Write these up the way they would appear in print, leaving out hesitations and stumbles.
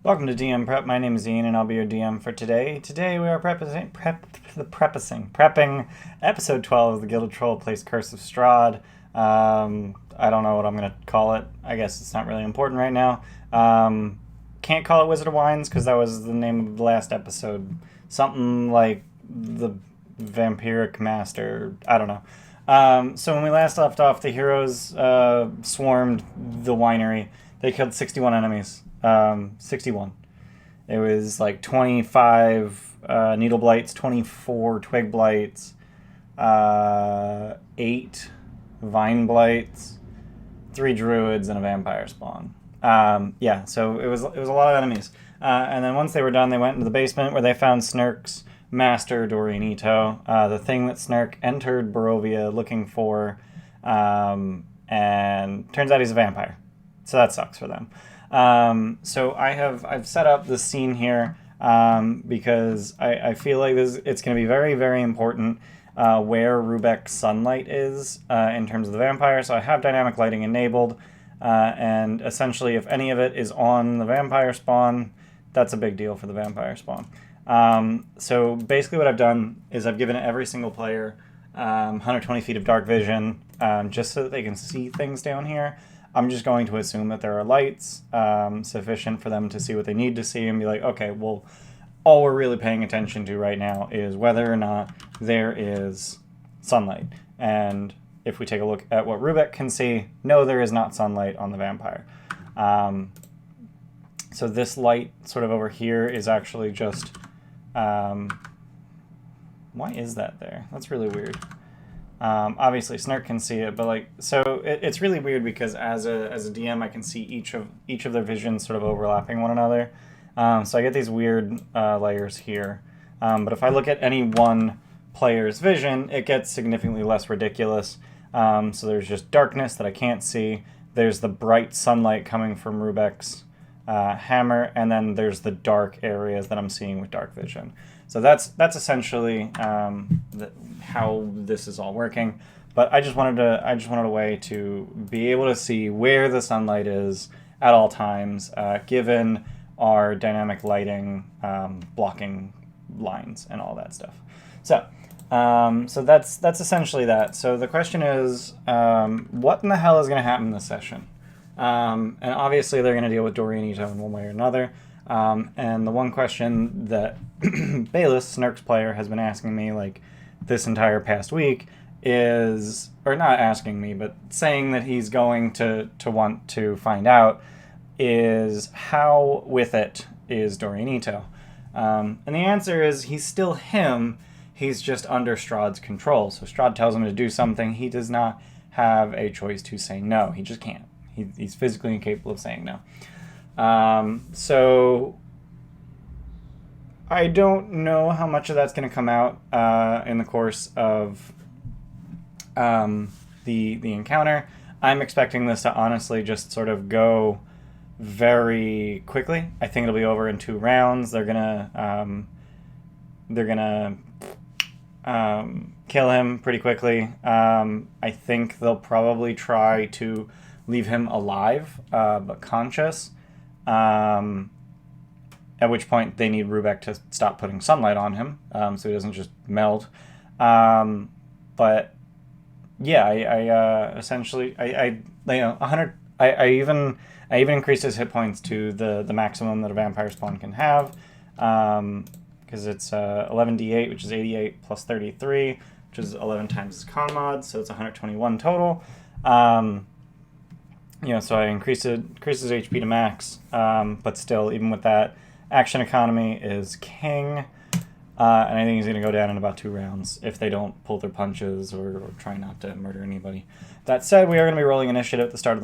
Welcome to DM Prep. My name is Ian, and I'll be your DM for today. Today we are prepping episode 12 of the Gilded Troll plays Curse of Strahd. I don't know what I'm going to call it. I guess it's not really important right now. Can't call it Wizard of Wines because that was the name of the last episode. Something like the Vampiric Master. I don't know. So when we last left off, the heroes swarmed the winery. They killed 61 enemies. 61. It was like 25 needle blights, 24 twig blights, 8 vine blights, 3 druids, and a vampire spawn. So it was a lot of enemies. And then once they were done, they went into the basement where they found Snurk's master, Dorian Ito, the thing that Snurk entered Barovia looking for, and turns out he's a vampire. So that sucks for them. So I've set up the scene here because I feel like it's going to be very, very important where Rubek's sunlight is in terms of the vampire. So I have dynamic lighting enabled, and essentially if any of it is on the vampire spawn, that's a big deal for the vampire spawn. So basically what I've done is I've given every single player 120 feet of dark vision just so that they can see things down here. I'm just going to assume that there are lights sufficient for them to see what they need to see and be like, okay, well, all we're really paying attention to right now is whether or not there is sunlight. And if we take a look at what Rubek can see, no, there is not sunlight on the vampire. So this light sort of over here is actually just... why is that there? That's really weird. Obviously Snurk can see it, but it's really weird because as a DM I can see each of their visions sort of overlapping one another. So I get these weird layers here. But if I look at any one player's vision, it gets significantly less ridiculous. So there's just darkness that I can't see. There's the bright sunlight coming from Rubek's hammer, and then there's the dark areas that I'm seeing with dark vision. So that's essentially how this is all working. But I just wanted a way to be able to see where the sunlight is at all times, given our dynamic lighting, blocking lines, and all that stuff. So that's essentially that. So the question is, what in the hell is going to happen this session? And obviously they're going to deal with Dorian Ito in one way or another. And the one question that Bayless, Snurk's player, has been asking me this entire past week is, or not asking me, but saying that he's going to want to find out is how with it is Dorian Ito. And the answer is he's still him, he's just under Strahd's control. So Strahd tells him to do something, he does not have a choice to say no, he just can't. He's physically incapable of saying no. So I don't know how much of that's going to come out in the course of the encounter. I'm expecting this to honestly just sort of go very quickly. I think it'll be over in 2 rounds. They're gonna kill him pretty quickly. I think they'll probably try to leave him alive but conscious. At which point they need Rubek to stop putting sunlight on him, so he doesn't just melt. But yeah, I essentially 100. I even increased his hit points to the maximum that a vampire spawn can have, because it's 11d8, which is 88 plus 33, which is 11 times his con mod, so it's 121 total. So I increased his HP to max, but still, even with that, action economy is king, and I think he's going to go down in about 2 rounds if they don't pull their punches or try not to murder anybody. That said, we are going to be rolling initiative at the start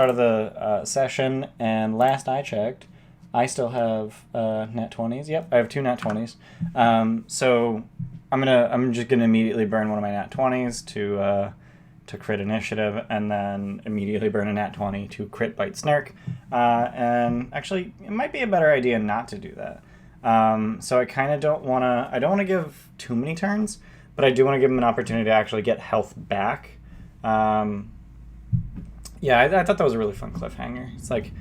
of the session, and last I checked, I still have nat 20s. Yep, I have 2 nat 20s. So I'm just gonna immediately burn one of my nat 20s to crit initiative, and then immediately burn a nat 20 to crit bite Snurk. And actually, it might be a better idea not to do that. So I kind of don't want to give too many turns, but I do want to give him an opportunity to actually get health back. I thought that was a really fun cliffhanger. It's like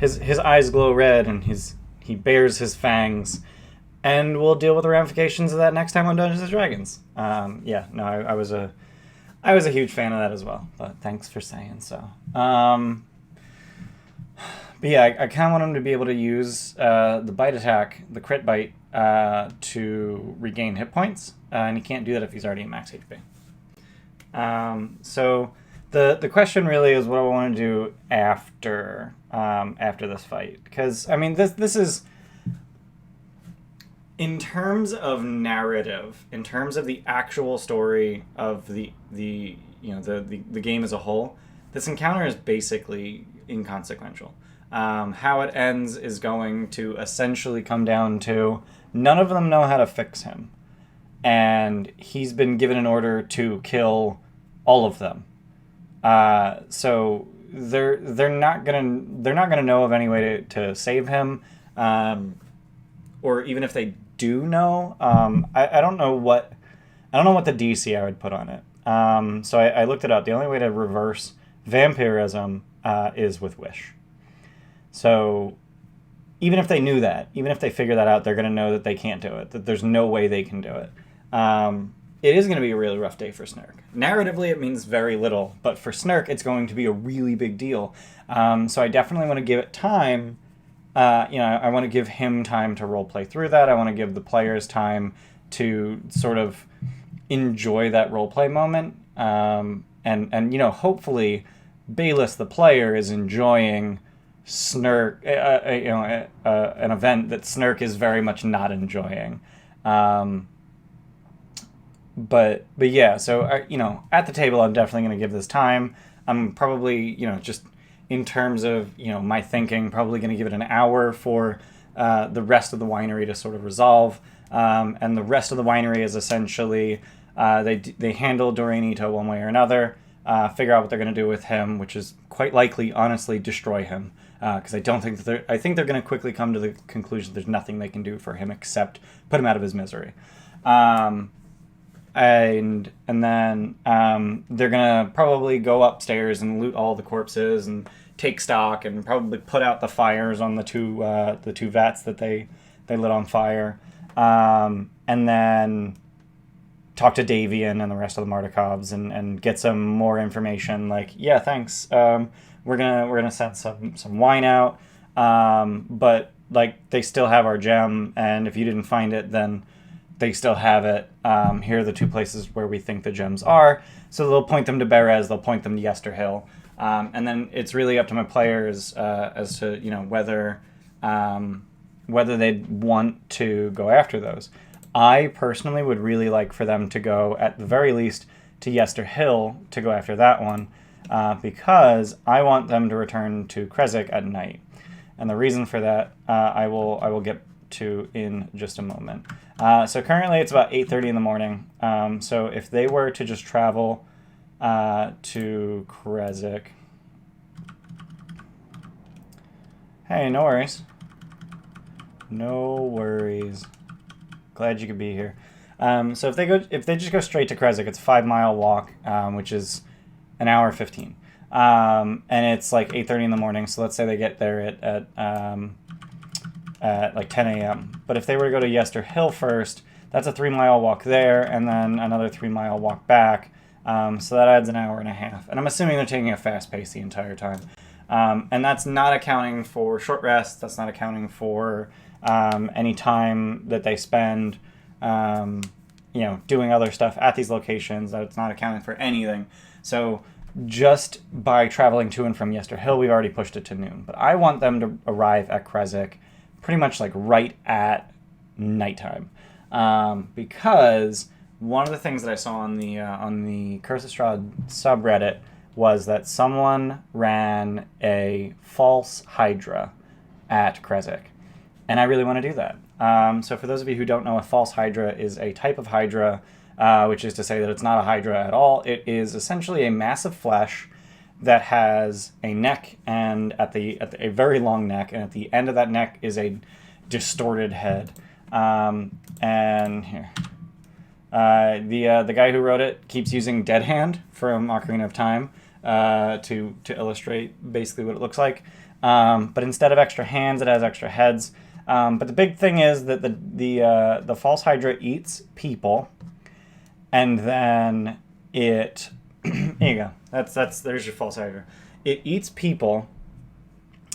his eyes glow red and he's he bares his fangs, and we'll deal with the ramifications of that next time on Dungeons and Dragons. Yeah, no, I was a huge fan of that as well, but thanks for saying so. But yeah, I kind of want him to be able to use the bite attack, the crit bite, to regain hit points, and he can't do that if he's already at max HP. So the question really is what I want to do after this fight, because I mean this is, in terms of narrative, in terms of the actual story of the game as a whole, this encounter is basically inconsequential. How it ends is going to essentially come down to none of them know how to fix him, and he's been given an order to kill all of them. So they're not gonna know of any way to save him, or even if they do know, I don't know what the DC I would put on it. So I looked it up. The only way to reverse vampirism is with wish. So even if they knew that, even if they figure that out, they're going to know that they can't do it, that there's no way they can do it. It is going to be a really rough day for Snurk. Narratively, it means very little, but for Snurk, it's going to be a really big deal. So I definitely want to give it time. I want to give him time to roleplay through that. I want to give the players time to sort of enjoy that roleplay moment. And hopefully Bayless, the player, is enjoying Snurk, an event that Snurk is very much not enjoying. But yeah, so at the table, I'm definitely going to give this time. I'm probably, just in terms of, my thinking, probably going to give it an hour for the rest of the winery to sort of resolve. And the rest of the winery is essentially, they handle Doranito one way or another, figure out what they're going to do with him, which is quite likely, honestly, destroy him. Because I think they're going to quickly come to the conclusion there's nothing they can do for him except put him out of his misery. And then they're going to probably go upstairs and loot all the corpses and take stock and probably put out the fires on the two vats that they lit on fire. And then talk to Davian and the rest of the Martikovs and get some more information. Like, yeah, thanks. We're gonna send some wine out. But like, they still have our gem, and if you didn't find it, then they still have it. Here are the two places where we think the gems are. So they'll point them to Berez, they'll point them to Yester Hill. And then it's really up to my players as to whether they'd want to go after those. I personally would really like for them to go, at the very least, to Yester Hill to go after that one, because I want them to return to Krezk at night. And the reason for that, I will get to in just a moment. So currently it's about 8:30 in the morning. So if they were to just travel to Krezk... Hey, no worries. No worries. Glad you could be here. So if they just go straight to Krezk, it's a 5-mile walk, which is an hour 15. And it's like 8:30 in the morning. So let's say they get there at like 10 a.m. But if they were to go to Yester Hill first, that's a 3-mile walk there, and then another 3-mile walk back. So that adds an hour and a half. And I'm assuming they're taking a fast pace the entire time. And that's not accounting for short rests. That's not accounting for any time that they spend, doing other stuff at these locations. That's not accounting for anything. So just by traveling to and from Yester Hill, we've already pushed it to noon. But I want them to arrive at Krezk pretty much like right at nighttime, because one of the things that I saw on the Curse of Strahd subreddit was that someone ran a False Hydra at Krezk, and I really want to do that. So for those of you who don't know, a False Hydra is a type of Hydra, which is to say that it's not a Hydra at all. It is essentially a mass of flesh that has a neck, and a very long neck, and at the end of that neck is a distorted head. And here, the guy who wrote it keeps using Dead Hand from Ocarina of Time to illustrate basically what it looks like. But instead of extra hands, it has extra heads. But the big thing is that the False Hydra eats people, and then it there you go. There's your False Hydra. It eats people,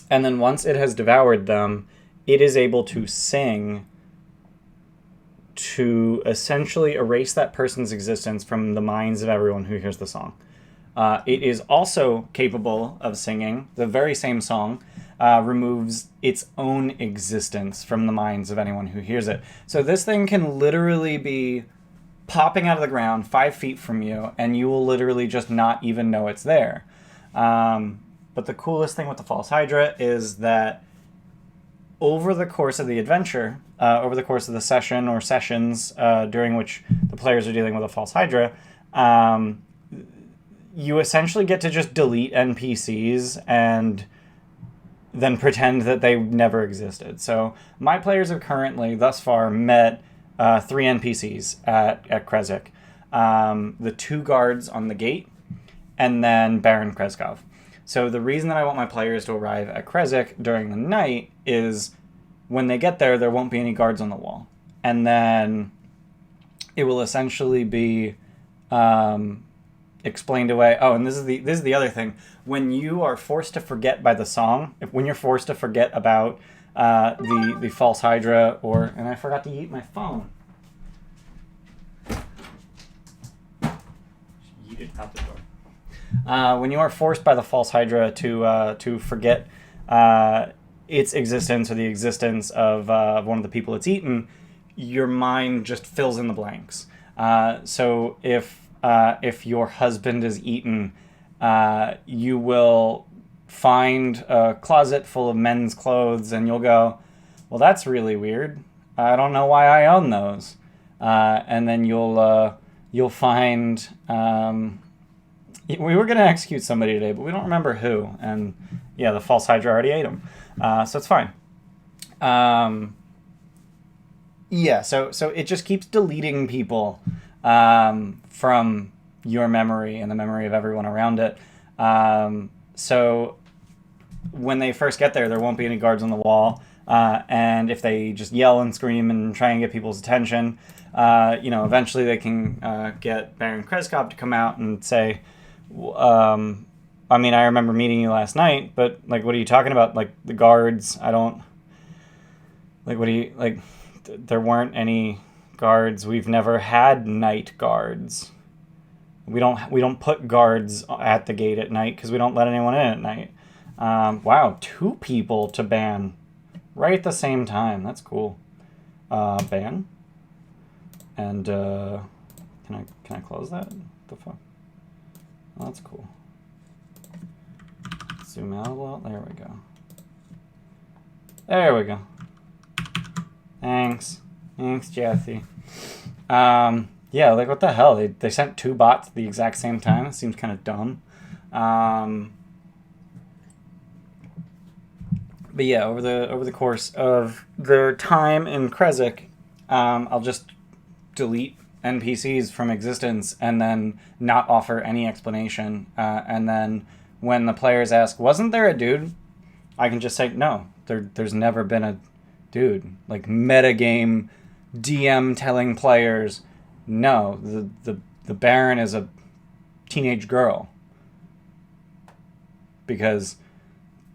and then once it has devoured them, it is able to sing to essentially erase that person's existence from the minds of everyone who hears the song. It is also capable of singing the very same song, removes its own existence from the minds of anyone who hears it. So this thing can literally be popping out of the ground 5 feet from you, and you will literally just not even know it's there. But the coolest thing with the False Hydra is that over the course of the adventure, over the course of the session or sessions during which the players are dealing with a False Hydra, you essentially get to just delete NPCs and then pretend that they never existed. So my players have currently, thus far, met 3 NPCs at Krezk. The 2 guards on the gate, and then Baron Krezkov. So the reason that I want my players to arrive at Krezk during the night is when they get there won't be any guards on the wall. And then it will essentially be explained away. Oh, and this is the other thing. When you are forced to forget by the song, when you're forced to forget about the False Hydra, and I forgot to eat my phone. Eat it out the door. When you are forced by the False Hydra to forget its existence or the existence of one of the people it's eaten, your mind just fills in the blanks. So if your husband is eaten, you will find a closet full of men's clothes, and you'll go, well, that's really weird. I don't know why I own those. And then you'll find. We were going to execute somebody today, but we don't remember who. And yeah, the False Hydra already ate him. So it's fine. Yeah, so it just keeps deleting people from your memory and the memory of everyone around it. So when they first get there won't be any guards on the wall. And if they just yell and scream and try and get people's attention, eventually they can get Baron Krezkov to come out and say, I mean, I remember meeting you last night, but, like, what are you talking about? Like, the guards, I don't... Like, what do you... Like, there weren't any guards. We've never had night guards. We don't put guards at the gate at night because we don't let anyone in at night. Wow, 2 people to ban right at the same time. That's cool. Ban. And, can I close that? What the fuck? Oh, that's cool. Zoom out a little. There we go. There we go. Thanks, Jesse. Yeah, like, what the hell? They sent 2 bots at the exact same time. It seems kind of dumb. But yeah, over the course of their time in Krezk, I'll just delete NPCs from existence and then not offer any explanation. And then when the players ask, wasn't there a dude? I can just say, no, there's never been a dude. Like, metagame DM telling players, no, the Baron is a teenage girl. Because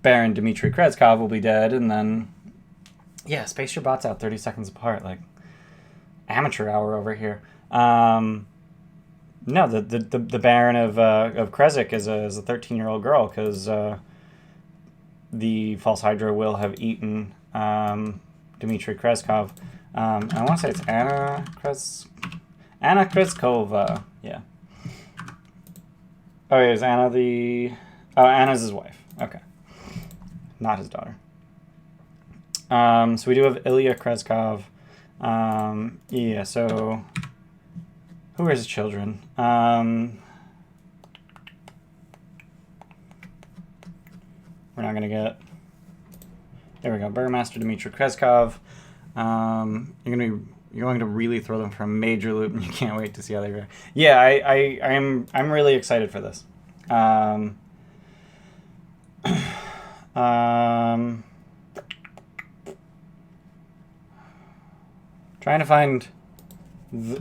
Baron Dmitry Krezkov will be dead, and then, yeah, space your bots out 30 seconds apart, like amateur hour over here. No, the Baron of Krezk is a 13-year-old girl, because the False Hydra will have eaten Dmitry Krezkov. I want to say it's Anna Krezkova. Yeah. Oh, yeah, is Anna Anna's his wife. Okay. Not his daughter. So we do have Ilya Krezkov. Yeah, so who are his children? We're not going to get... There we go. Burgomaster Dmitry Krezkov. You're going to really throw them for a major loop, and you can't wait to see how they react. Yeah, I'm really excited for this. Trying to find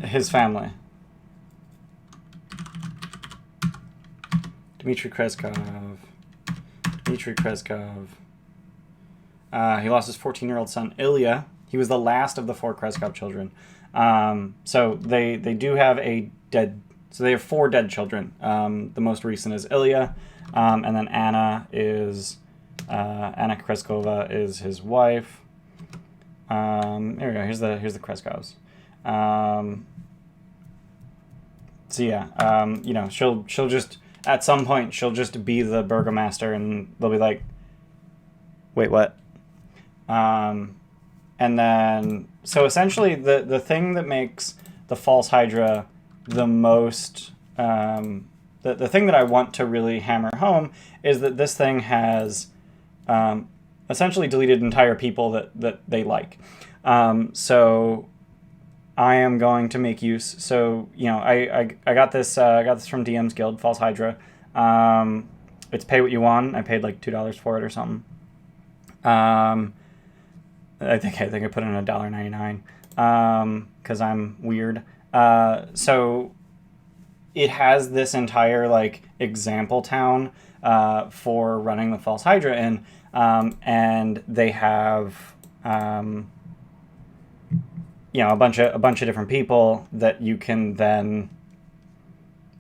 his family. Dmitry Krezkov. He lost his 14-year-old son, Ilya. He was the last of the 4 Krezkov children. So they do have they have 4 dead children. The most recent is Ilya, and then Anna Krezkova is his wife. There we go. Here's the Krezkovs. So yeah, she'll just at some point she'll just be the burgomaster, and they'll be like, wait, what? And then so essentially the thing that makes the False Hydra the most the thing that I want to really hammer home is that this thing has essentially deleted entire people that they like. So I am going to make use. So I got this from DM's Guild, False Hydra. It's pay what you want. I paid like $2 for it or something. I think I put in $1.99 because I'm weird. So it has this entire like example town for running the False Hydra in, and they have a bunch of different people that you can then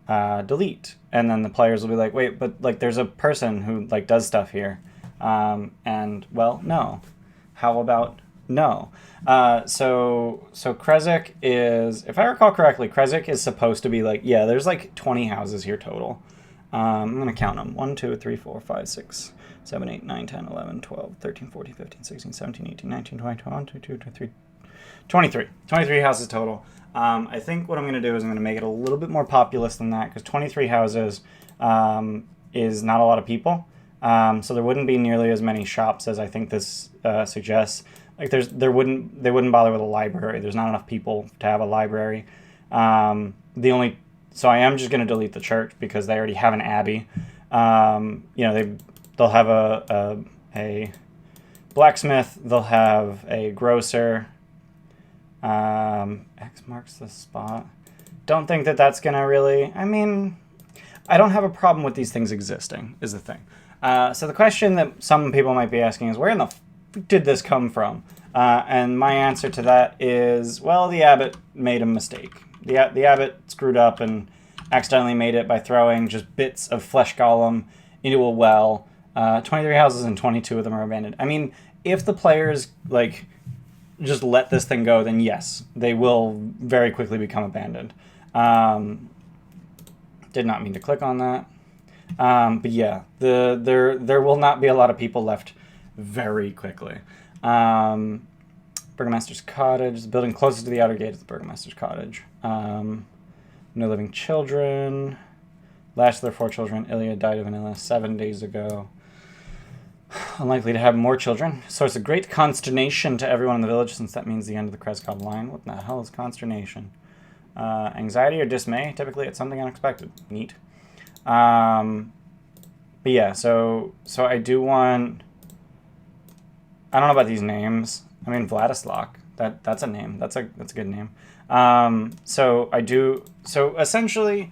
delete, and then the players will be like, wait, but like there's a person who like does stuff here, and well, no. How about no? So Krezk is, if I recall correctly, Krezk is supposed to be like, yeah, there's like 20 houses here total. I'm going to count them. 1, 2, 3, 4, 5, 6, 7, 8, 9, 10, 11, 12, 13, 14, 15, 16, 17, 18, 19, 20, 21, 22, 23, 23. 23 houses total. I think what I'm going to do is I'm going to make it a little bit more populous than that, because 23 houses is not a lot of people. So there wouldn't be nearly as many shops as I think this suggests. Like they wouldn't bother with a library. There's not enough people to have a library. So I am just going to delete the church because they already have an abbey. They'll have a blacksmith. They'll have a grocer. X marks the spot. Don't think that's going to really. I mean, I don't have a problem with these things existing. Is the thing. So the question that some people might be asking is, where in the f*** did this come from? And my answer to that is, well, the abbot made a mistake. The abbot screwed up and accidentally made it by throwing just bits of flesh golem into a well. 23 houses and 22 of them are abandoned. I mean, if the players like just let this thing go, then yes, they will very quickly become abandoned. Did not mean to click on that. But yeah, there will not be a lot of people left very quickly. Burgomaster's Cottage, the building closest to the outer gate is the Burgomaster's Cottage. No living children. Last of their 4 children, Ilya, died of an illness 7 days ago. Unlikely to have more children. Source of great consternation to everyone in the village, since that means the end of the Krezkov line. What the hell is consternation? Anxiety or dismay, typically it's something unexpected. Neat. But yeah, so I do want. I don't know about these names. I mean, Vladislav. That's a name. That's a good name. So essentially,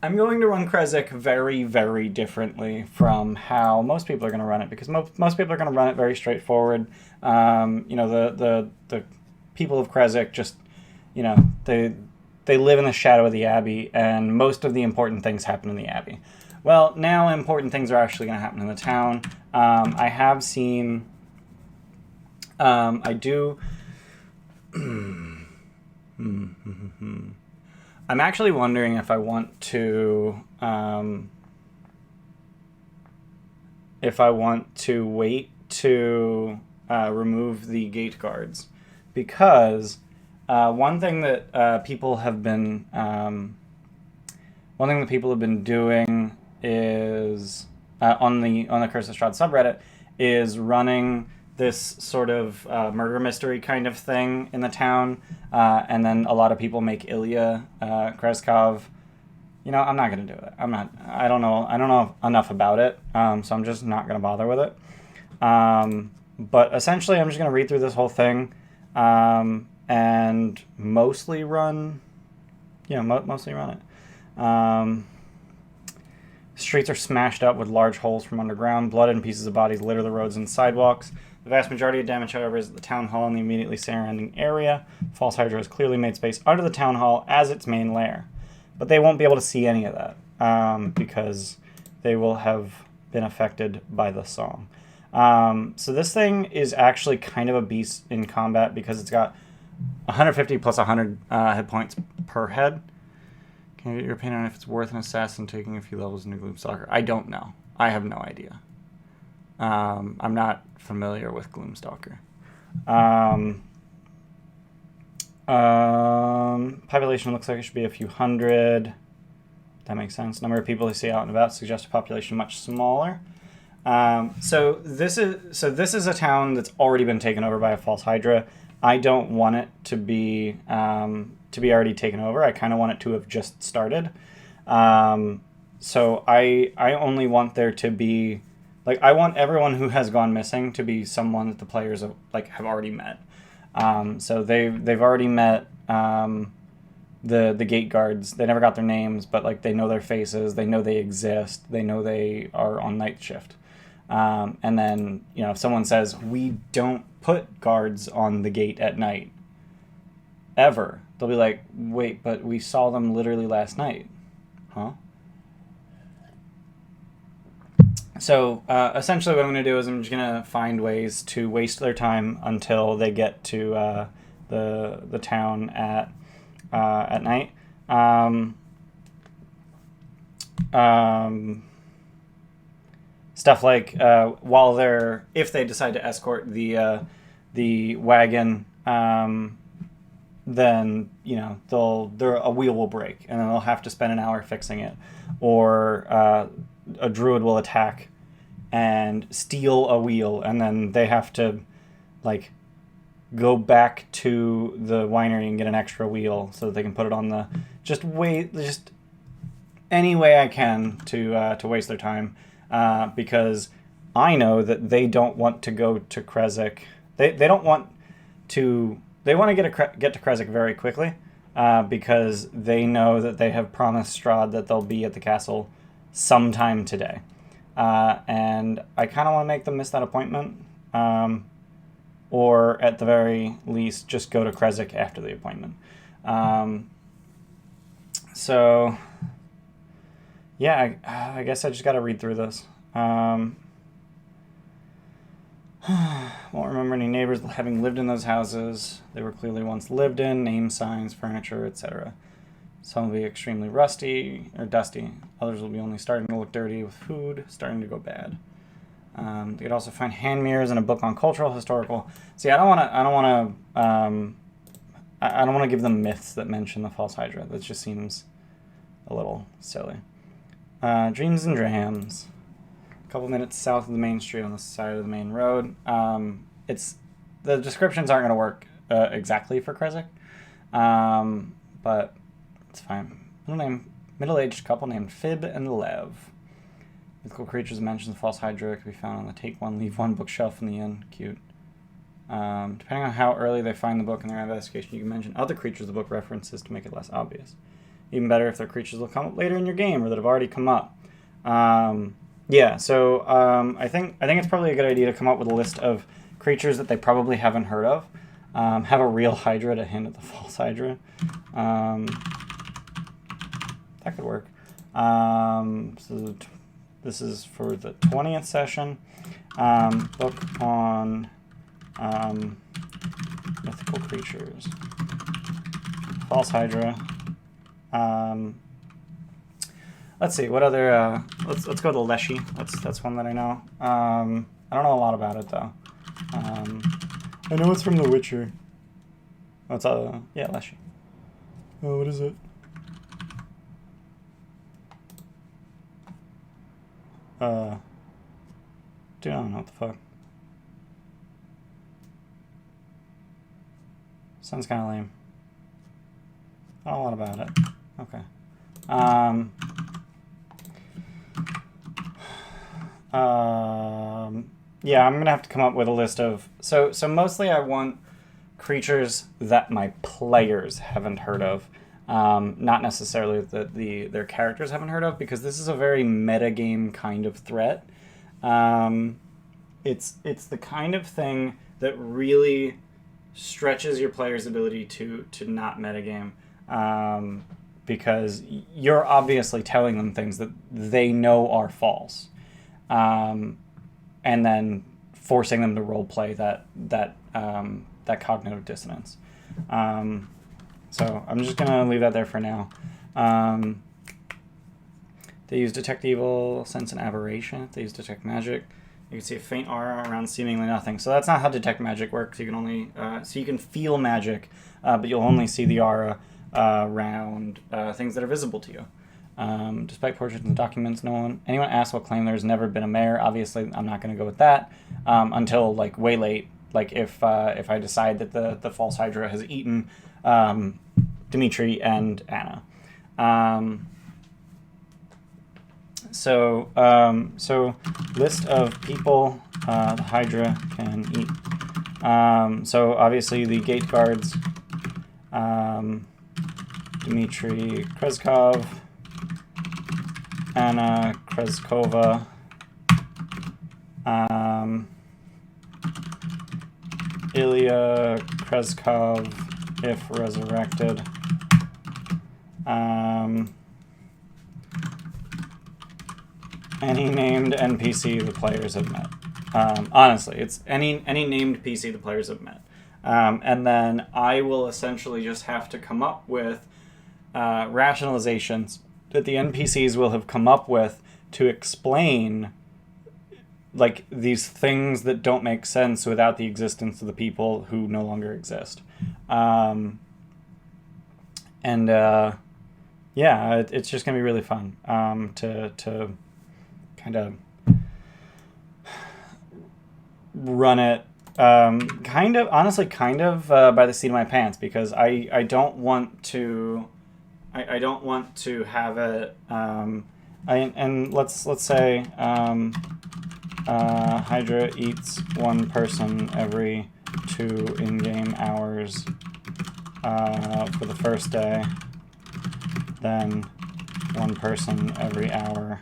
I'm going to run Krezk very, very differently from how most people are going to run it, because most people are going to run it very straightforward. The people of Krezk just, they live in the shadow of the Abbey, and most of the important things happen in the Abbey. Well, now important things are actually going to happen in the town. I have seen... I do... I'm actually wondering if I want to... wait to remove the gate guards. Because one thing that people have been... one thing that people have been doing is on the Curse of Strahd subreddit is running this sort of murder mystery kind of thing in the town, and then a lot of people make Ilya Krezkov. I'm not gonna do it. I don't know enough about it, so I'm just not gonna bother with it. But essentially, I'm just gonna read through this whole thing, and and mostly run, mostly run it. Streets are smashed up with large holes from underground. Blood and pieces of bodies litter the roads and sidewalks. The vast majority of damage, however, is at the town hall and the immediately surrounding area. False Hydra has clearly made space under the town hall as its main lair. But they won't be able to see any of that because they will have been affected by the song. So this thing is actually kind of a beast in combat because it's got 150 plus 100 hit points per head. Can you get your opinion on if it's worth an assassin taking a few levels into Gloomstalker? I don't know. I have no idea. I'm not familiar with Gloomstalker. Population looks like it should be a few hundred. That makes sense. Number of people who see out and about suggests a population much smaller. So this is a town that's already been taken over by a False Hydra. I don't want it to be already taken over. I kind of want it to have just started. So I only want there to be, like, I want everyone who has gone missing to be someone that the players have already met. So they've already met the gate guards. They never got their names, but like they know their faces. They know they exist. They know they are on night shift. And then, if someone says, we don't put guards on the gate at night, ever, they'll be like, wait, but we saw them literally last night. Huh? So, essentially what I'm going to do is I'm just going to find ways to waste their time until they get to the town at night. Stuff like if they decide to escort the wagon, then a wheel will break and then they'll have to spend an hour fixing it, or a druid will attack and steal a wheel, and then they have to go back to the winery and get an extra wheel so that they can put it on the just any way I can to waste their time. Because I know that they don't want to go to Krezk. They want to get to Krezk very quickly, because they know that they have promised Strahd that they'll be at the castle sometime today. And I kind of want to make them miss that appointment, or at the very least just go to Krezk after the appointment. So yeah, I guess I just got to read through this. Won't remember any neighbors having lived in those houses. They were clearly once lived in, name signs, furniture, etc. Some will be extremely rusty or dusty. Others will be only starting to look dirty, with food starting to go bad. They could also find hand mirrors and a book on cultural, historical. See, I don't want to give them myths that mention the False Hydra. That just seems a little silly. Dreams and Drams. A couple minutes south of the main street on the side of the main road. The descriptions aren't going to work exactly for Krezk, but it's fine. Middle-aged couple named Fib and Lev. Mythical creatures mentioned the False Hydra can be found on the Take One, Leave One bookshelf in the inn. Cute. Depending on how early they find the book in their investigation, you can mention other creatures the book references to make it less obvious. Even better if they're creatures that will come up later in your game or that have already come up. Yeah, so I think it's probably a good idea to come up with a list of creatures that they probably haven't heard of. Have a real Hydra to hint at the False Hydra. That could work. So this is for the 20th session. Book on mythical creatures. False Hydra. Let's see, what other, let's go to Leshy. That's one that I know. I don't know a lot about it, though. I know it's from The Witcher. It's, yeah, Leshy. Oh, what is it? Dude, I don't know what the fuck. Sounds kind of lame. I don't know a lot about it. Okay. Yeah, I'm gonna have to come up with a list of. So mostly I want creatures that my players haven't heard of. Not necessarily that their characters haven't heard of, because this is a very metagame kind of threat. It's the kind of thing that really stretches your player's ability to not metagame, because you're obviously telling them things that they know are false, and then forcing them to roleplay that cognitive dissonance. So I'm just gonna leave that there for now. They use detect evil, sense, and aberration. They use detect magic. You can see a faint aura around seemingly nothing. So that's not how detect magic works. You can only so you can feel magic, but you'll only see the aura around things that are visible to you. Despite portraits and documents, anyone asks will claim there's never been a mayor. Obviously, I'm not going to go with that until like way late. Like if I decide that the False Hydra has eaten Dimitri and Anna. So list of people the Hydra can eat. So obviously the gate guards, Dmitri Krezkov, Anna Krezkova, Ilya Krezkov, if resurrected, any named NPC the players have met. Honestly, it's any named PC the players have met. And then I will essentially just have to come up with rationalizations that the NPCs will have come up with to explain like these things that don't make sense without the existence of the people who no longer exist. Yeah, it's just gonna be really fun to kind of run it kind of by the seat of my pants, because I don't want to have it and let's say Hydra eats one person every 2 in-game hours for the first day, then one person every hour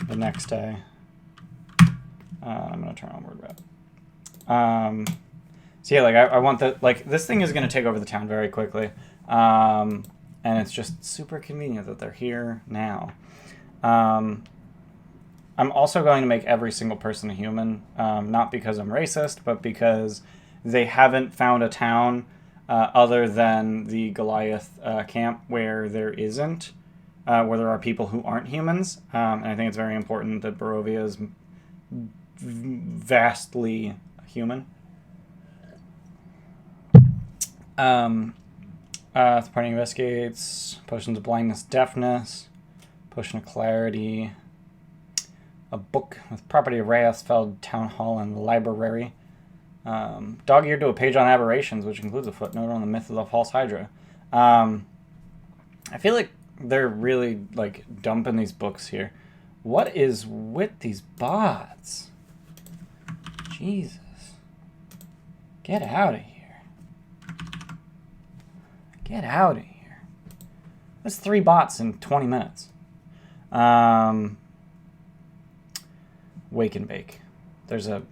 the next day. I'm gonna turn on word wrap. So yeah, like I want that. Like this thing is gonna take over the town very quickly, and it's just super convenient that they're here now. I'm also going to make every single person a human, not because I'm racist, but because they haven't found a town other than the Goliath camp where there isn't, where there are people who aren't humans. And I think it's very important that Barovia is vastly human. The party investigates potions of blindness, deafness, potion of clarity, a book with property of Rayasfeld Town Hall and Library. Dog-eared to a page on aberrations, which includes a footnote on the myth of the False Hydra. I feel like they're really like dumping these books here. What is with these bots? Jesus. Get out of here. Get out of here. That's 3 bots in 20 minutes. Wake and Bake. There's a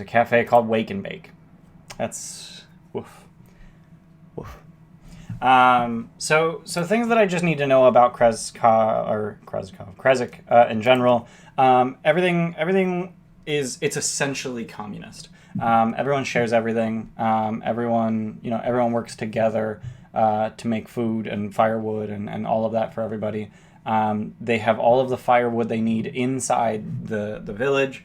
cafe called Wake and Bake. That's woof. Woof. So things that I just need to know about Krezk in general. Everything is, it's essentially communist. Everyone shares everything. Everyone works together to make food and firewood and all of that for everybody. They have all of the firewood they need inside the village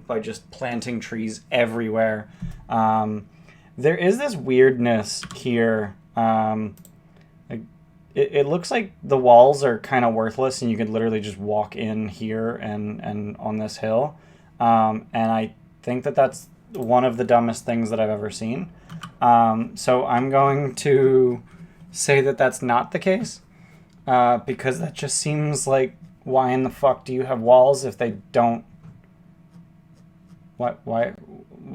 by just planting trees everywhere. There is this weirdness here. It looks like the walls are kind of worthless and you could literally just walk in here and on this hill. And I think that that's one of the dumbest things that I've ever seen. So I'm going to say that that's not the case. Because that just seems like, why in the fuck do you have walls if they don't... Why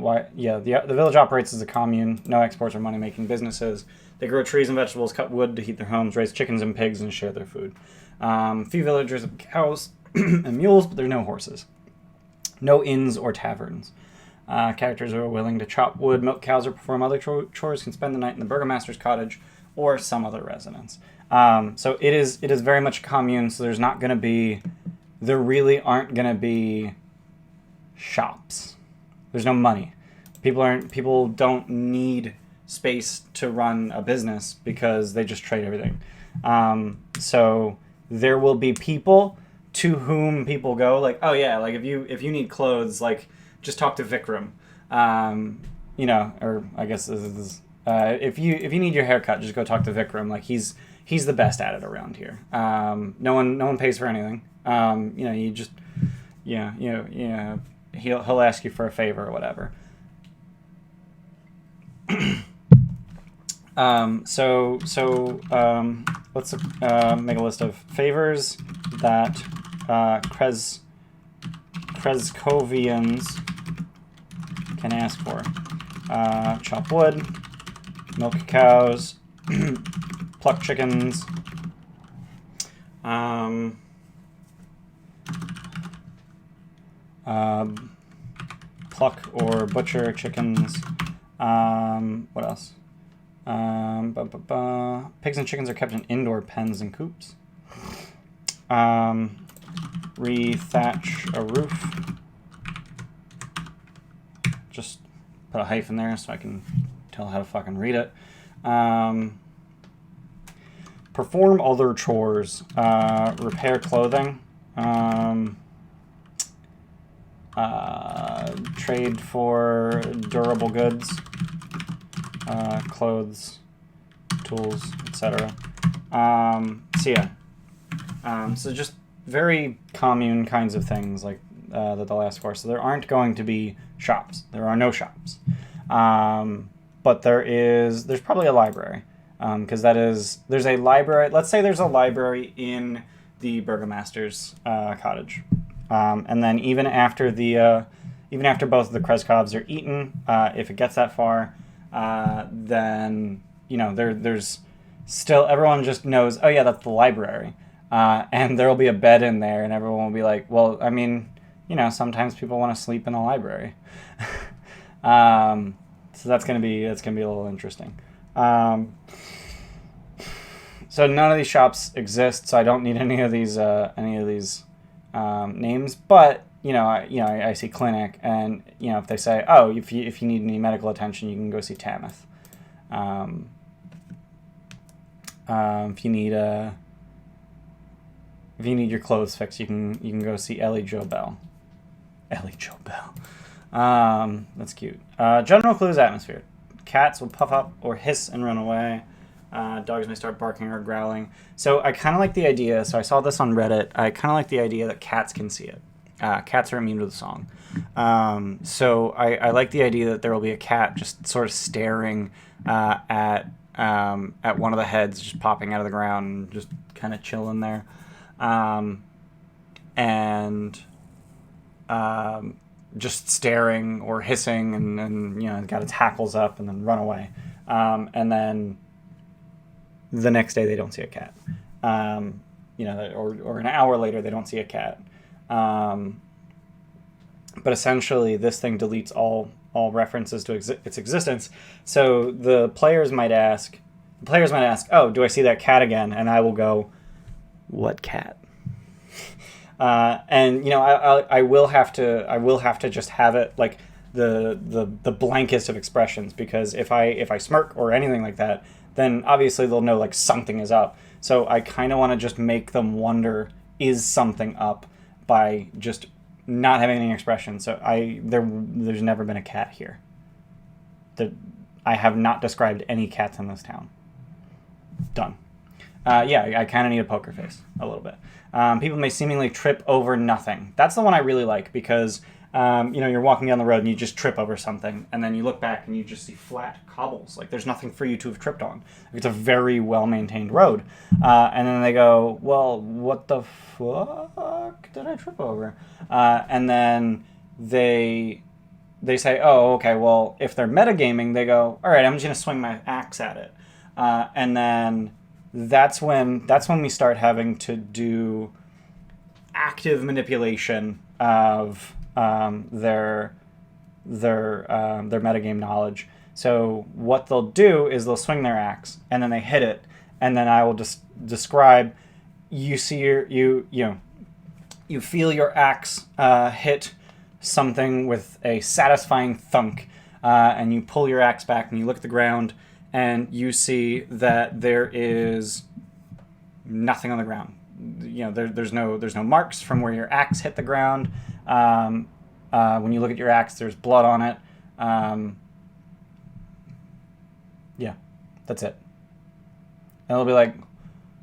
why? Yeah, the village operates as a commune. No exports or money-making businesses. They grow trees and vegetables, cut wood to heat their homes, raise chickens and pigs, and share their food. Few villagers have cows and mules, but there are no horses. No inns or taverns. Characters who are willing to chop wood, milk cows, or perform other chores can spend the night in the burgomaster's cottage or some other residence. So it is very much a commune. So there really aren't gonna be shops. There's no money. People don't need space to run a business because they just trade everything. So there will be people to whom people go, like, oh yeah, like if you need clothes, like just talk to Vikram. Or I guess this is, if you need your haircut, just go talk to Vikram. Like he's the best at it around here. No one pays for anything. He'll ask you for a favor or whatever. Let's make a list of favors that Krezkovians can ask for. Chop wood, milk cows, pluck chickens, pluck or butcher chickens. What else? Pigs and chickens are kept in indoor pens and coops. Re-thatch a roof. Just put a hyphen there so I can tell how to fucking read it. Perform other chores. Repair clothing. Trade for durable goods. Clothes, tools, etc. So just very commune kinds of things like that they'll ask for. So there aren't going to be shops. There are no shops. But there's probably a library. Because there's a library. Let's say there's a library in the burgomaster's cottage. And then even after both of the Krezkovs are eaten, if it gets that far, then there's still, everyone just knows, oh yeah, that's the library, and there'll be a bed in there, and everyone will be like, well, I mean, sometimes people want to sleep in the library. So that's gonna be a little interesting. So none of these shops exist, so I don't need any of these names, but I see clinic, and if they say, oh, if you need any medical attention, you can go see Tamith. If you need your clothes fixed, you can go see Ellie Jo Bell. That's cute. General clues: atmosphere. Cats will puff up or hiss and run away. Dogs may start barking or growling. So I kind of like the idea. So I saw this on Reddit. I kind of like the idea that cats can see it. Cats are immune to the song. So I like the idea that there will be a cat just sort of staring at one of the heads just popping out of the ground and just kind of chilling there. Just staring or hissing and got its hackles up and then run away. And then the next day they don't see a cat. Or an hour later they don't see a cat. But essentially, this thing deletes all references to its existence. So the players might ask, "Oh, do I see that cat again?" And I will go, "What cat?" I will have to just have it like the blankest of expressions, because if I smirk or anything like that, then obviously they'll know like something is up. So I kind of want to just make them wonder, is something up, by just not having any expression. So there's never been a cat here. I have not described any cats in this town. Done. I kind of need a poker face a little bit. People may seemingly trip over nothing. That's the one I really like, because you're walking down the road and you just trip over something, and then you look back and you just see flat cobbles. Like there's nothing for you to have tripped on. It's a very well-maintained road. And then they go, well, what the fuck did I trip over? And then they they say, oh, okay, well, if they're metagaming, they go, all right, I'm just going to swing my axe at it. And then that's when we start having to do active manipulation of their metagame knowledge. So what they'll do is they'll swing their axe, and then they hit it, and then I will just describe. You see you feel your axe hit something with a satisfying thunk, and you pull your axe back and you look at the ground, and you see that there is nothing on the ground. There's no marks from where your axe hit the ground. When you look at your axe, there's blood on it. Yeah, that's it. And it'll be like,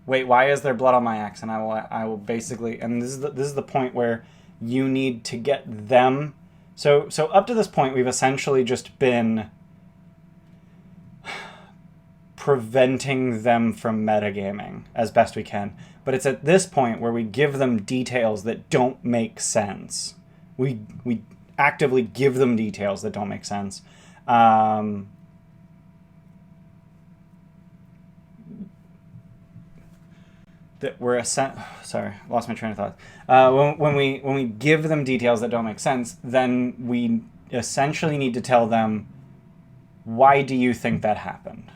wait, why is there blood on my axe? And I will basically, and this is the point where you need to get them. So up to this point, we've essentially just been preventing them from metagaming as best we can. But it's at this point where we give them details that don't make sense. We actively give them details that don't make sense. That we're sorry, lost my train of thought. When we give them details that don't make sense, then we essentially need to tell them, why do you think that happened?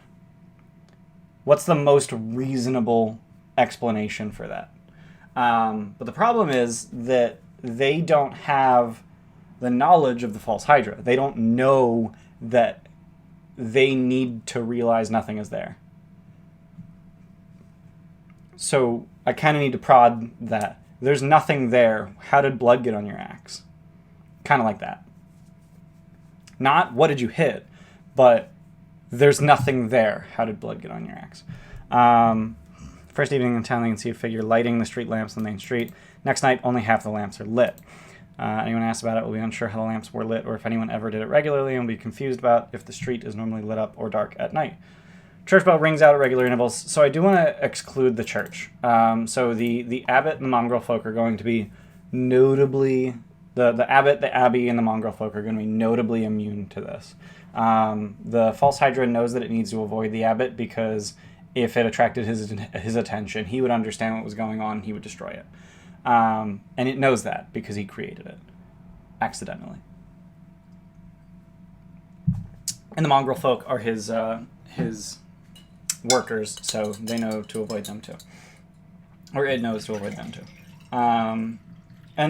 What's the most reasonable explanation for that? But the problem is that they don't have the knowledge of the False Hydra. They don't know that they need to realize nothing is there. So I kind of need to prod that. There's nothing there. How did blood get on your axe? Kind of like that. Not what did you hit, but there's nothing there. How did blood get on your axe? First evening in town, they can see a figure lighting the street lamps on the main street. Next night, only half the lamps are lit. Anyone asked about it will be unsure how the lamps were lit, or if anyone ever did it regularly, and will be confused about if the street is normally lit up or dark at night. Church bell rings out at regular intervals, so I do want to exclude the church. So the abbot and the mongrel folk are going to be notably, the abbot, the abbey, and the mongrel folk are going to be notably immune to this. The False Hydra knows that it needs to avoid the abbot, because if it attracted his attention, he would understand what was going on, and he would destroy it. And it knows that because he created it accidentally. And the mongrel folk are his workers, so they know to avoid them too, or it knows to avoid them too. And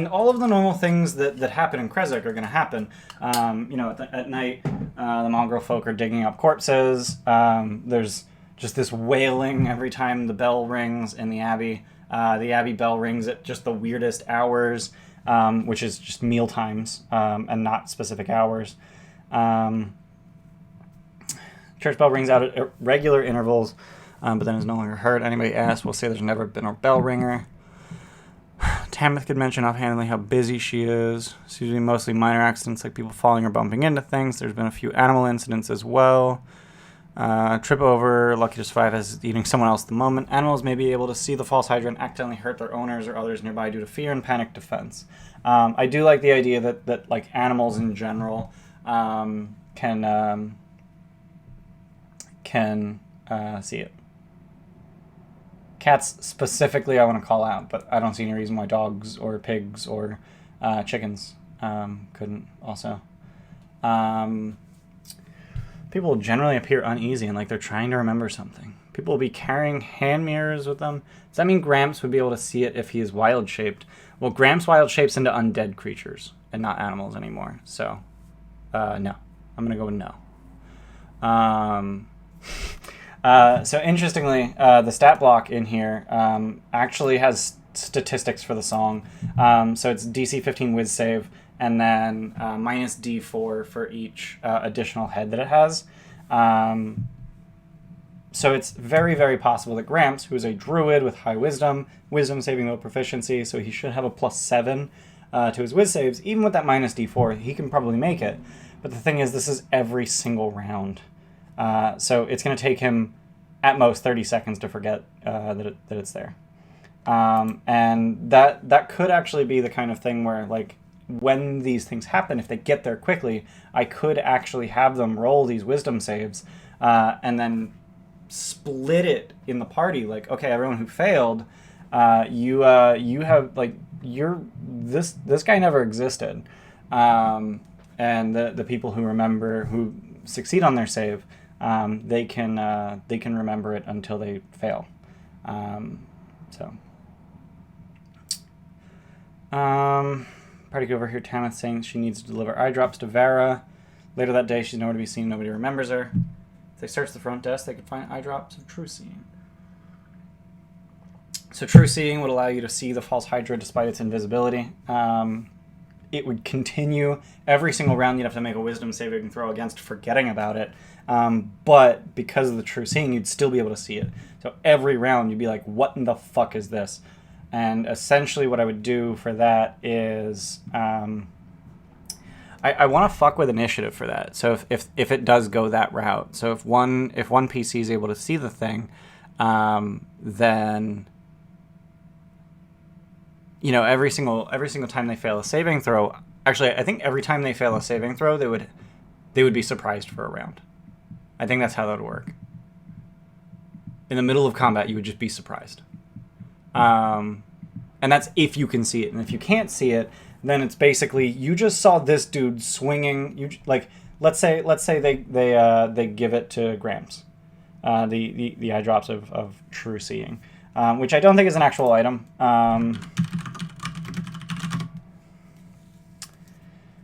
all of the normal things that happen in Krezk are going to happen. At night, the mongrel folk are digging up corpses. There's just this wailing every time the bell rings in the abbey. The abbey bell rings at just the weirdest hours, which is just meal times and not specific hours. Church bell rings out at regular intervals, but then is no longer heard. Anybody asks, we'll say there's never been a bell ringer. Tamith could mention offhandedly how busy she is. Seems to be mostly minor accidents like people falling or bumping into things. There's been a few animal incidents as well. Trip over, lucky to survive as eating someone else at the moment. Animals may be able to see the False Hydra and accidentally hurt their owners or others nearby due to fear and panic defense. I do like the idea that like animals in general can see it. Cats specifically I want to call out, but I don't see any reason why dogs or pigs or chickens couldn't also. People generally appear uneasy and like they're trying to remember something. People will be carrying hand mirrors with them. Does that mean Gramps would be able to see it if he is wild-shaped? Well, Gramps wild-shapes into undead creatures and not animals anymore. So, no. I'm going to go with no. So interestingly, the stat block in here actually has statistics for the song. So it's DC 15 whiz save, and then minus D4 for each additional head that it has. So it's very, very possible that Gramps, who is a druid with high wisdom saving throw proficiency, so he should have a +7 to his whiz saves. Even with that minus D4, he can probably make it. But the thing is, this is every single round. So it's going to take him at most 30 seconds to forget that it's there. And that could actually be the kind of thing where, like, when these things happen, if they get there quickly, I could actually have them roll these wisdom saves, and then split it in the party. Like, okay, everyone who failed, you have, like, this guy never existed, and the people who succeed on their save, they can remember it until they fail. Party over here, Tamith saying she needs to deliver eye drops to Vera. Later that day, she's nowhere to be seen. Nobody remembers her. If they search the front desk, they could find eye drops of True Seeing. So True Seeing would allow you to see the False Hydra despite its invisibility. It would continue. Every single round you'd have to make a wisdom saving throw against forgetting about it. But because of the True Seeing, you'd still be able to see it. So every round you'd be like, what in the fuck is this? And essentially what I would do for that is I want to fuck with initiative for that. So if it does go that route. So if one PC is able to see the thing, then, you know, every single time they fail a saving throw, actually I think every time they fail a saving throw, they would be surprised for a round. I think that's how that would work. In the middle of combat, you would just be surprised. And that's if you can see it. And if you can't see it, then it's basically you just saw this dude swinging. You like, let's say they give it to Grams, the eye drops of True Seeing, which I don't think is an actual item.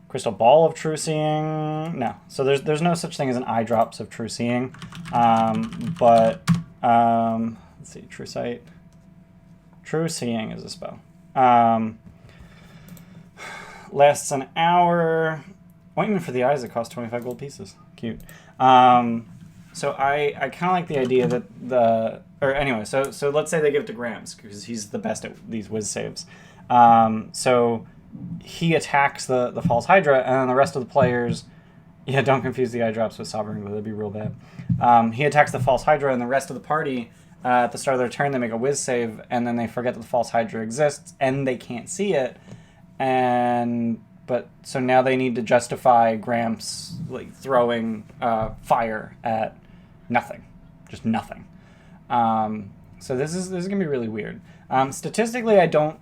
Crystal Ball of True Seeing, no. So there's no such thing as an eye drops of True Seeing, but let's see, True Sight. True Seeing is a spell. Lasts an hour. Ointment for the eyes that costs 25 gold pieces. Cute. So I kind of like the idea that so let's say they give it to Grams because he's the best at these whiz saves. So he attacks the False Hydra, and then the rest of the players, yeah, don't confuse the eye drops with Sovereign, but that'd be real bad. He attacks the False Hydra, and the rest of the party, at the start of their turn, they make a whiz save, and then they forget that the False Hydra exists, and they can't see it. So now they need to justify Gramps like throwing fire at nothing, just nothing. So this is gonna be really weird. Statistically, I don't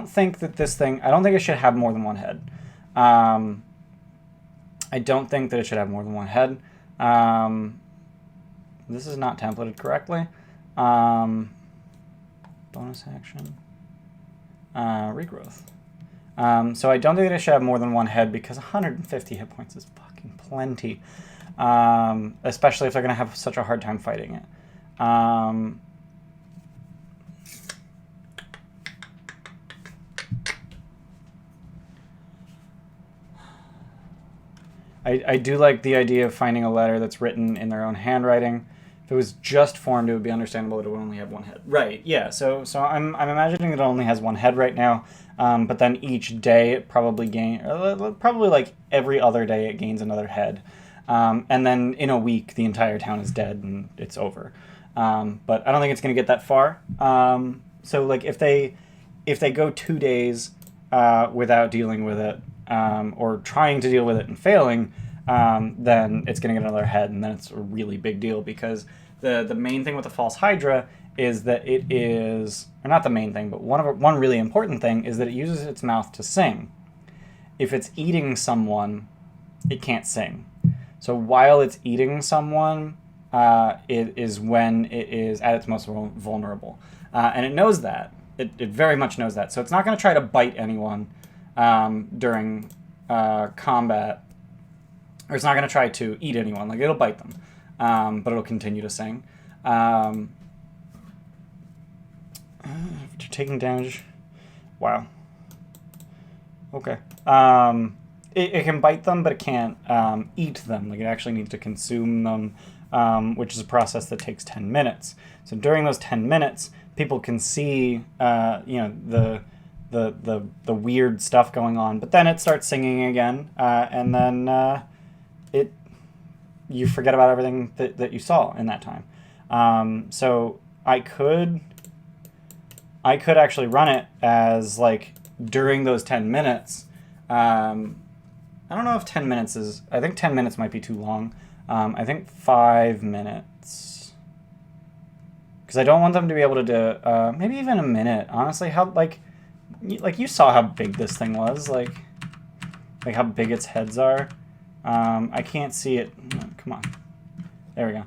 think that this thing. I don't think it should have more than one head. I don't think that it should have more than one head. This is not templated correctly. Bonus action. Regrowth. So I don't think that it should have more than one head because 150 hit points is fucking plenty. Especially if they're going to have such a hard time fighting it. I do like the idea of finding a letter that's written in their own handwriting. If it was just formed, it would be understandable that it would only have one head. Right, yeah. So I'm imagining that it only has one head right now, but then each day it probably probably like every other day it gains another head. And then in a week, the entire town is dead and it's over. But I don't think it's going to get that far. So like if they go 2 days without dealing with it, or trying to deal with it and failing, then it's going to get another head, and then it's a really big deal because the main thing with the False Hydra is that it is, or not the main thing, but one really important thing is that it uses its mouth to sing. If it's eating someone, it can't sing. So while it's eating someone, it is when it is at its most vulnerable. And it knows that. It very much knows that. So it's not going to try to bite anyone during combat, or it's not going to try to eat anyone. Like, it'll bite them, but it'll continue to sing. Taking damage. Wow. Okay. It can bite them, but it can't eat them. Like, it actually needs to consume them, which is a process that takes 10 minutes. So during those 10 minutes, people can see, the weird stuff going on, but then it starts singing again, and then you forget about everything that you saw in that time. So I could actually run it as, like, during those 10 minutes, I don't know if 10 minutes is... I think 10 minutes might be too long. I think 5 minutes. Because I don't want them to be able to do... maybe even a minute. Honestly, how... Like, you saw how big this thing was. Like how big its heads are. I can't see it... Come on. There we go.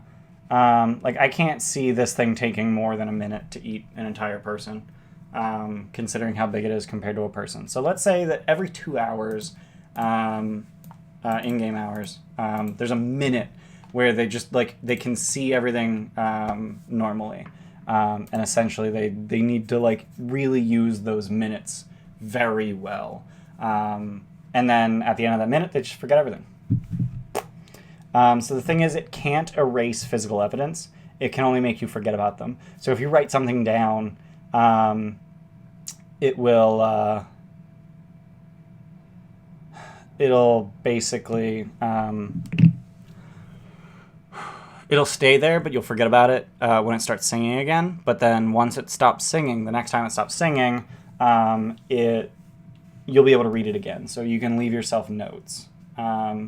Like, I can't see this thing taking more than a minute to eat an entire person. Considering how big it is compared to a person. So let's say that every 2 hours, in-game hours, there's a minute where they just, like, they can see everything normally. And essentially they need to, like, really use those minutes very well. And then at the end of that minute, they just forget everything. So the thing is, it can't erase physical evidence. It can only make you forget about them. So if you write something down... it will, it'll basically, it'll stay there, but you'll forget about it when it starts singing again. But then once it stops singing, the next time it stops singing, you'll be able to read it again. So you can leave yourself notes. I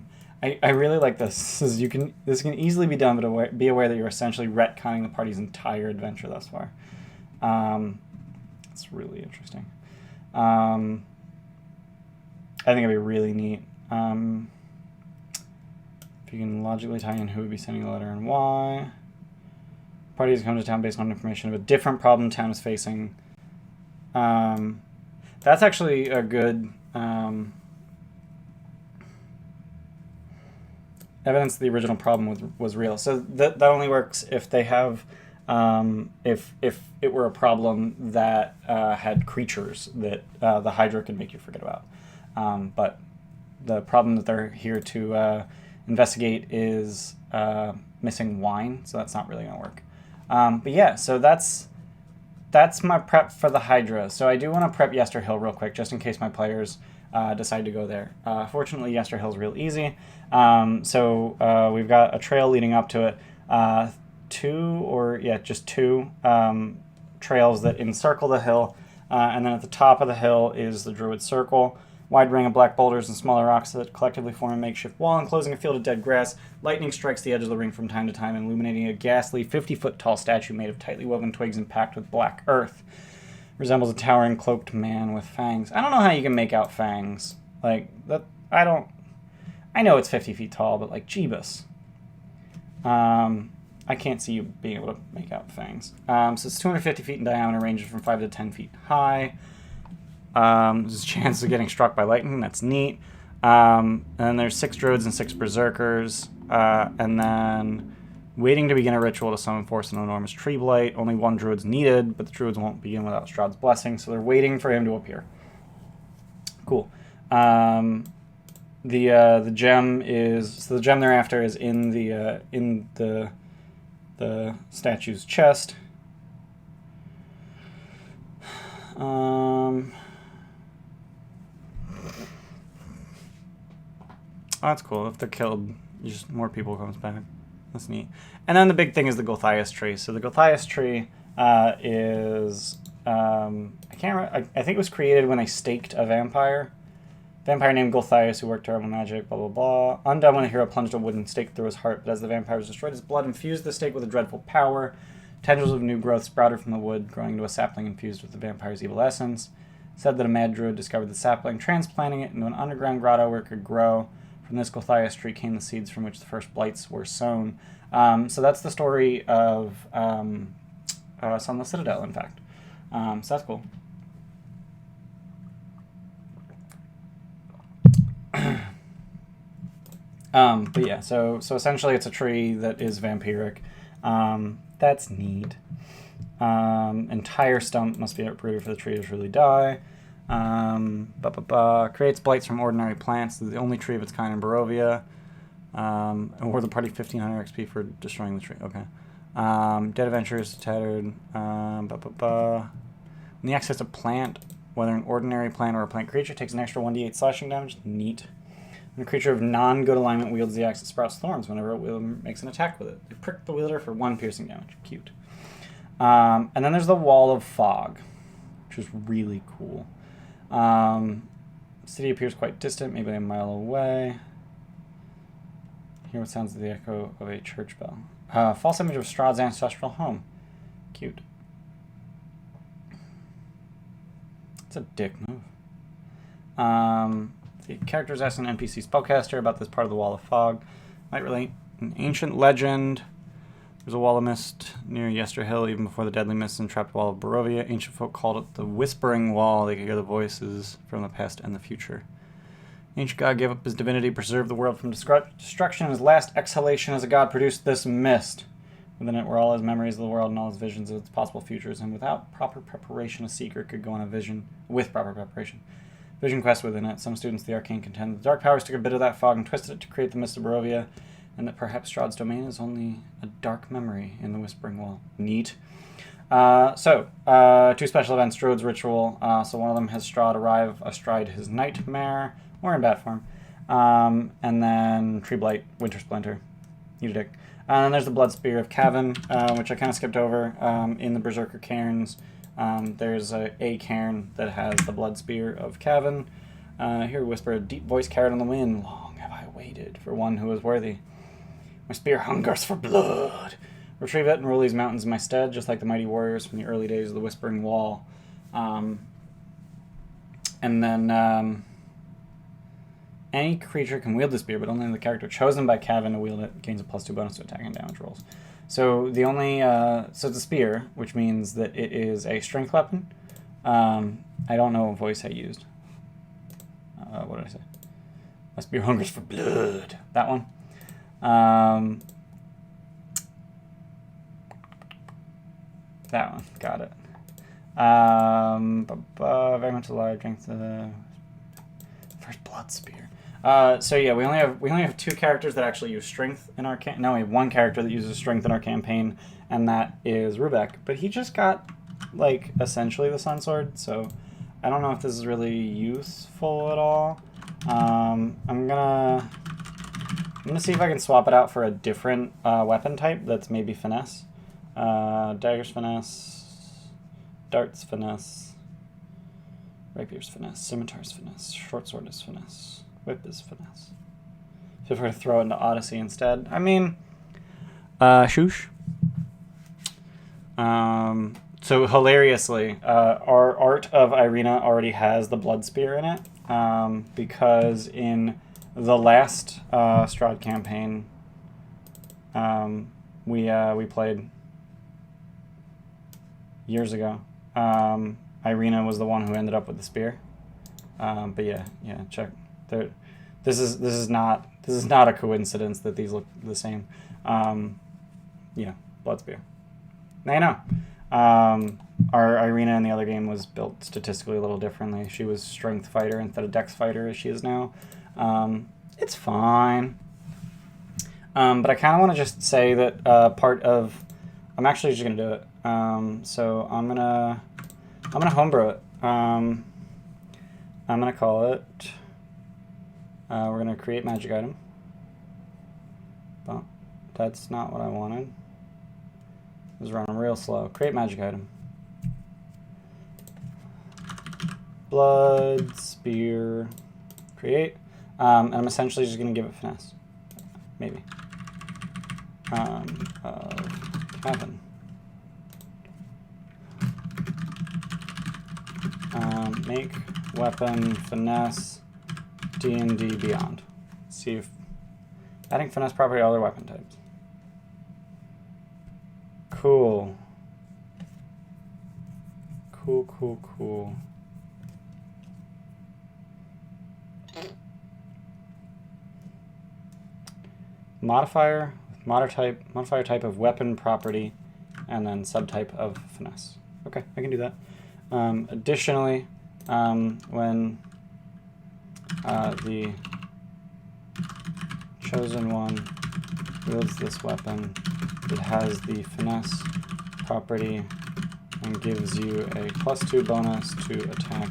really like this. This can easily be done, but be aware that you're essentially retconning the party's entire adventure thus far. It's really interesting. I think it'd be really neat. If you can logically tie in who would be sending the letter and why. Parties come to town based on information of a different problem town is facing. That's actually a good evidence that the original problem was real. So that only works if they have... if it were a problem that had creatures that the Hydra could make you forget about. But the problem that they're here to investigate is missing wine, so that's not really going to work. But yeah, so that's my prep for the Hydra. So I do want to prep Yester Hill real quick, just in case my players decide to go there. Fortunately, Yester Hill's real easy. So we've got a trail leading up to it. Just two trails that encircle the hill, and then at the top of the hill is the Druid Circle. Wide ring of black boulders and smaller rocks that collectively form a makeshift wall enclosing a field of dead grass. Lightning strikes the edge of the ring from time to time, illuminating a ghastly 50-foot-tall statue made of tightly woven twigs and packed with black earth. Resembles a towering cloaked man with fangs. I don't know how you can make out fangs. Like, that, I know it's 50 feet tall, but like, Jeebus. I can't see you being able to make out fangs. So it's 250 feet in diameter, ranges from 5 to 10 feet high. There's a chance of getting struck by lightning. That's neat. And then there's 6 druids and 6 berserkers. And then waiting to begin a ritual to summon force an enormous tree blight. Only 1 druid's needed, but the druids won't begin without Strahd's blessing, so they're waiting for him to appear. Cool. The gem is... So the gem they're after is in the statue's chest. Oh, that's cool. If they're killed, just more people comes back. That's neat. And then the big thing is the Gulthias tree. So the Gulthias tree is... I can't remember. I think it was created when they staked a vampire. Vampire named Gulthias who worked terrible magic, blah, blah, blah. Undone when the hero plunged a wooden stake through his heart, but as the vampire was destroyed, his blood infused the stake with a dreadful power. Tendrils of new growth sprouted from the wood, growing into a sapling infused with the vampire's evil essence. Said that a mad druid discovered the sapling, transplanting it into an underground grotto where it could grow. From this Gulthias tree came the seeds from which the first blights were sown. So that's the story of Sunless Citadel, in fact. So that's cool. But yeah, so essentially it's a tree that is vampiric. That's neat. Entire stump must be uprooted for the tree to truly die. Creates blights from ordinary plants. It's the only tree of its kind in Barovia. Award the party 1500 XP for destroying the tree. Okay. Dead adventurers tattered. When the axe hits a plant, whether an ordinary plant or a plant creature, takes an extra 1d8 slashing damage. Neat. When a creature of non-good alignment wields the axe, it sprouts thorns whenever a wielder makes an attack with it. They prick the wielder for 1 piercing damage. Cute. And then there's the Wall of Fog, which is really cool. City appears quite distant, maybe a mile away. Hear what sounds like the echo of a church bell. False image of Strahd's ancestral home. Cute. It's a dick move. The characters ask an NPC spellcaster about this part of the Wall of Fog. Might relate an ancient legend. There's a wall of mist near Yester Hill, even before the deadly mist and trapped wall of Barovia. Ancient folk called it the Whispering Wall. They could hear the voices from the past and the future. Ancient god gave up his divinity, preserved the world from destruction. His last exhalation as a god produced this mist. Within it were all his memories of the world and all his visions of its possible futures. And without proper preparation, a seeker could go on a vision with proper preparation. Vision quest within it. Some students of the arcane contend the dark powers took a bit of that fog and twisted it to create the mist of Barovia, and that perhaps Strahd's domain is only a dark memory in the Whispering Wall. Neat. Two special events. Strode's ritual. So one of them has Strahd arrive astride his nightmare, or in bat form. And then Tree Blight, Winter Splinter. Eat a dick. And then there's the Blood Spear of Cavan, which I kind of skipped over. In the Berserker cairns, there's a cairn that has the Blood Spear of Cavan. Here we whisper a deep voice carried on the wind. Long have I waited for one who is worthy. My spear hungers for blood. Retrieve it and rule these mountains in my stead, just like the mighty warriors from the early days of the Whispering Wall. And then any creature can wield the spear, but only the character chosen by Cavan to wield it gains a +2 bonus to attack and damage rolls. So the only so it's a spear, which means that it is a strength weapon. I don't know what voice I used. What did I say? My spear hungers for blood. That one. That one. Got it. Very much alive. Drink the first blood spear. So yeah, we only have two characters that actually use strength in our no, we have one character that uses strength in our campaign, and that is Rubek. But he just got like essentially the Sun Sword, so I don't know if this is really useful at all. I'm gonna see if I can swap it out for a different weapon type that's maybe finesse. Daggers finesse, darts finesse, rapiers finesse, scimitars finesse, short sword is finesse, whip is finesse. So if we're gonna throw it into Odyssey instead, I mean, shoosh. So hilariously, our Art of Irina already has the Blood Spear in it, because in the last Strahd campaign, we played years ago. Irina was the one who ended up with the spear. But yeah, check. This is not a coincidence that these look the same. Yeah, Blood Spear. Now you know. Our Irina in the other game was built statistically a little differently. She was strength fighter instead of dex fighter as she is now. It's fine. But I kind of want to just say that part of... I'm actually just going to do it. So I'm gonna homebrew it. I'm gonna call it... we're going to create magic item. But that's not what I wanted. It was running real slow. Create magic item. Blood, spear, create. And I'm essentially just going to give it finesse. Maybe. Cavan. Make weapon finesse D&D Beyond. See if adding finesse property to other weapon types. Cool. Cool. Modifier type of weapon property, and then subtype of finesse. Okay, I can do that. Additionally, when the chosen one wields this weapon, it has the finesse property and gives you a +2 bonus to attack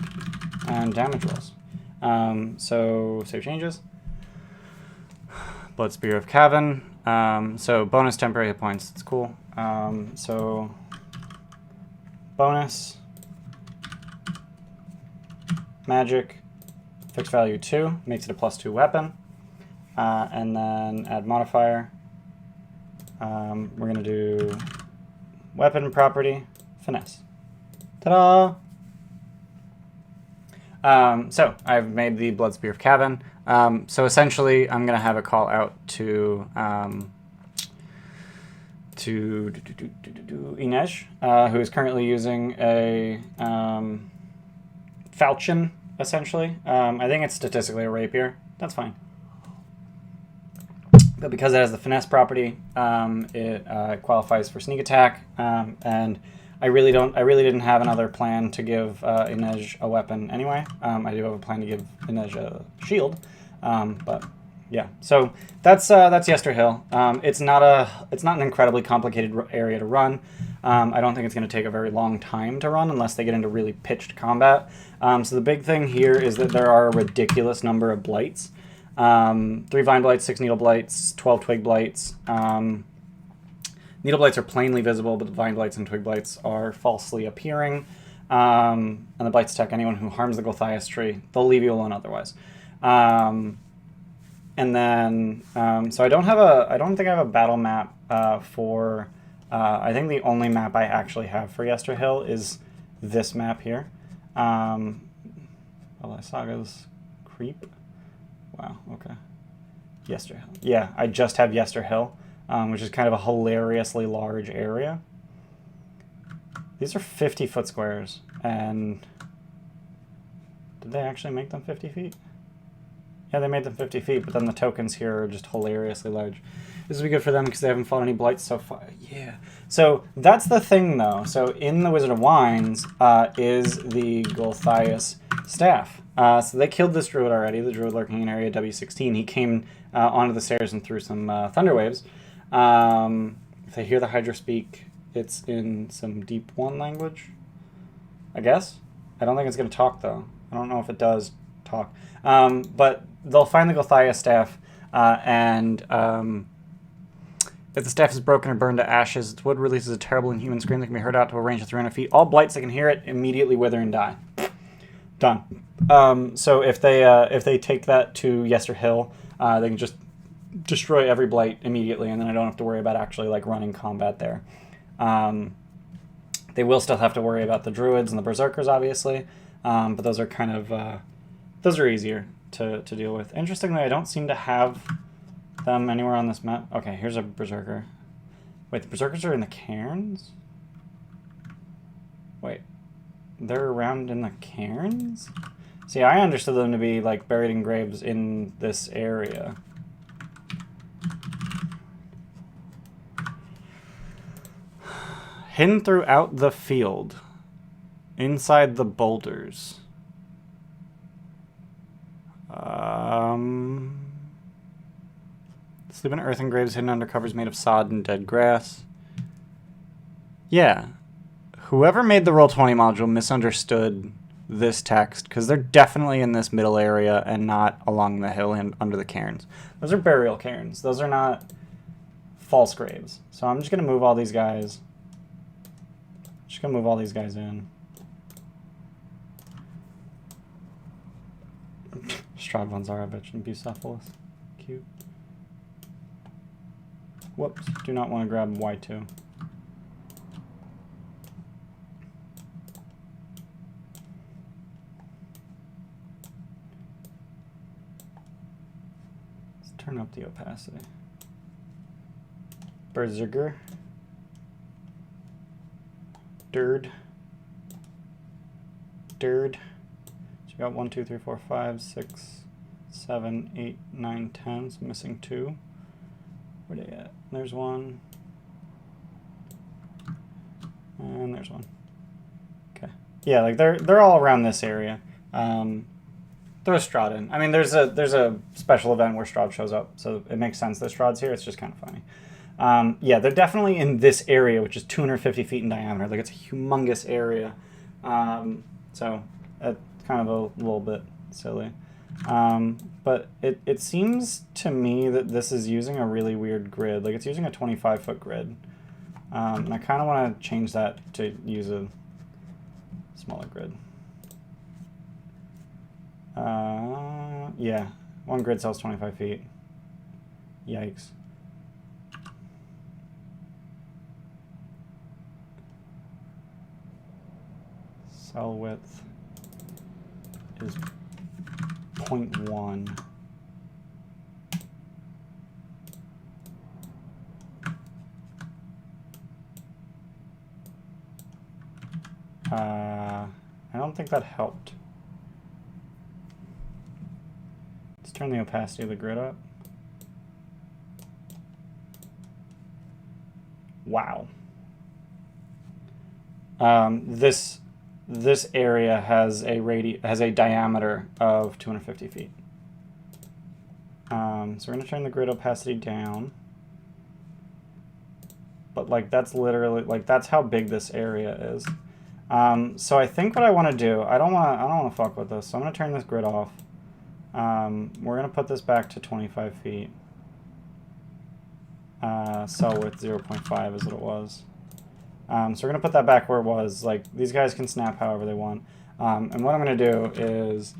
and damage rolls. So save changes. Blood Spear of Cavan. So bonus temporary hit points. It's cool. So bonus magic fixed value 2, makes it a +2 weapon. And then add modifier. We're going to do weapon property, finesse. Ta-da! So I've made the Blood Spear of Cavan. So essentially, I'm going to have a call out to Inej, who is currently using a falchion, essentially. I think it's statistically a rapier. That's fine. But because it has the finesse property, it qualifies for sneak attack, and I really didn't have another plan to give Inej a weapon anyway. I do have a plan to give Inej a shield, but yeah. So that's Yester Hill. It's not an incredibly complicated area to run. I don't think it's going to take a very long time to run unless they get into really pitched combat. So the big thing here is that there are a ridiculous number of blights. 3 Vine Blights, 6 Needle Blights, 12 Twig Blights. Needle Blights are plainly visible, but the Vine Blights and Twig Blights are falsely appearing. And the Blights attack anyone who harms the Gulthias tree. They'll leave you alone otherwise. And then, so I don't think I have a battle map for, I think the only map I actually have for Yester Hill is this map here. Saga's Creep. Wow, okay. Yester Hill. Yeah, I just have Yester Hill, which is kind of a hilariously large area. These are 50-foot squares, and did they actually make them 50 feet? Yeah, they made them 50 feet, but then the tokens here are just hilariously large. This will be good for them because they haven't fought any blights so far. Yeah. So that's the thing, though. So in the Wizard of Wines is the Gulthias staff. So they killed this druid already, the druid lurking in area W16. He came onto the stairs and threw some thunder waves. If they hear the Hydra speak, it's in some Deep One language, I guess. I don't think it's going to talk, though. I don't know if it does talk. But they'll find the Gulthias staff, and if the staff is broken or burned to ashes, its wood releases a terrible inhuman scream that can be heard out to a range of 300 feet. All blights that can hear it immediately wither and die. Done. So if they take that to Yester Hill, they can just destroy every blight immediately, and then I don't have to worry about actually like running combat there. They will still have to worry about the druids and the berserkers, obviously, but those are kind of those are easier to deal with. Interestingly, I don't seem to have them anywhere on this map. Okay, here's a berserker. Wait, the berserkers are in the cairns? Wait. They're around in the cairns? See, I understood them to be like buried in graves in this area. Hidden throughout the field, inside the boulders. Sleep in earthen graves hidden under covers made of sod and dead grass. Yeah. Whoever made the Roll20 module misunderstood this text, because they're definitely in this middle area and not along the hill and under the cairns. Those are burial cairns. Those are not false graves. So I'm just going to move all these guys. Just going to move all these guys in. Strahd von Zarovich and Bucephalus. Cute. Whoops. Do not want to grab Y2. Turn up the opacity. Berserker. Dird. So you got 1, 2, 3, 4, 5, 6, 7, 8, 9, 10. So missing 2. Where they at? There's 1. And there's 1. Okay. Yeah, like they're all around this area. Throw Strahd in. I mean, there's a special event where Strahd shows up, so it makes sense that Strahd's here. It's just kind of funny. Yeah, they're definitely in this area, which is 250 feet in diameter. Like, it's a humongous area. So it's kind of a little bit silly. But it seems to me that this is using a really weird grid. Like, it's using a 25-foot grid. And I kind of want to change that to use a smaller grid. Yeah, one grid cell's 25 feet. Yikes. Cell width is 0.1. I don't think that helped. Let's turn the opacity of the grid up. Wow. This area has a diameter of 250 feet. So we're gonna turn the grid opacity down. But like that's literally like that's how big this area is. So I think what I want to do, I don't want to fuck with this. So I'm gonna turn this grid off. We're gonna put this back to 25 feet. Cell width 0.5 is what it was. So we're going to put that back where it was. Like, these guys can snap however they want. And what I'm going to do is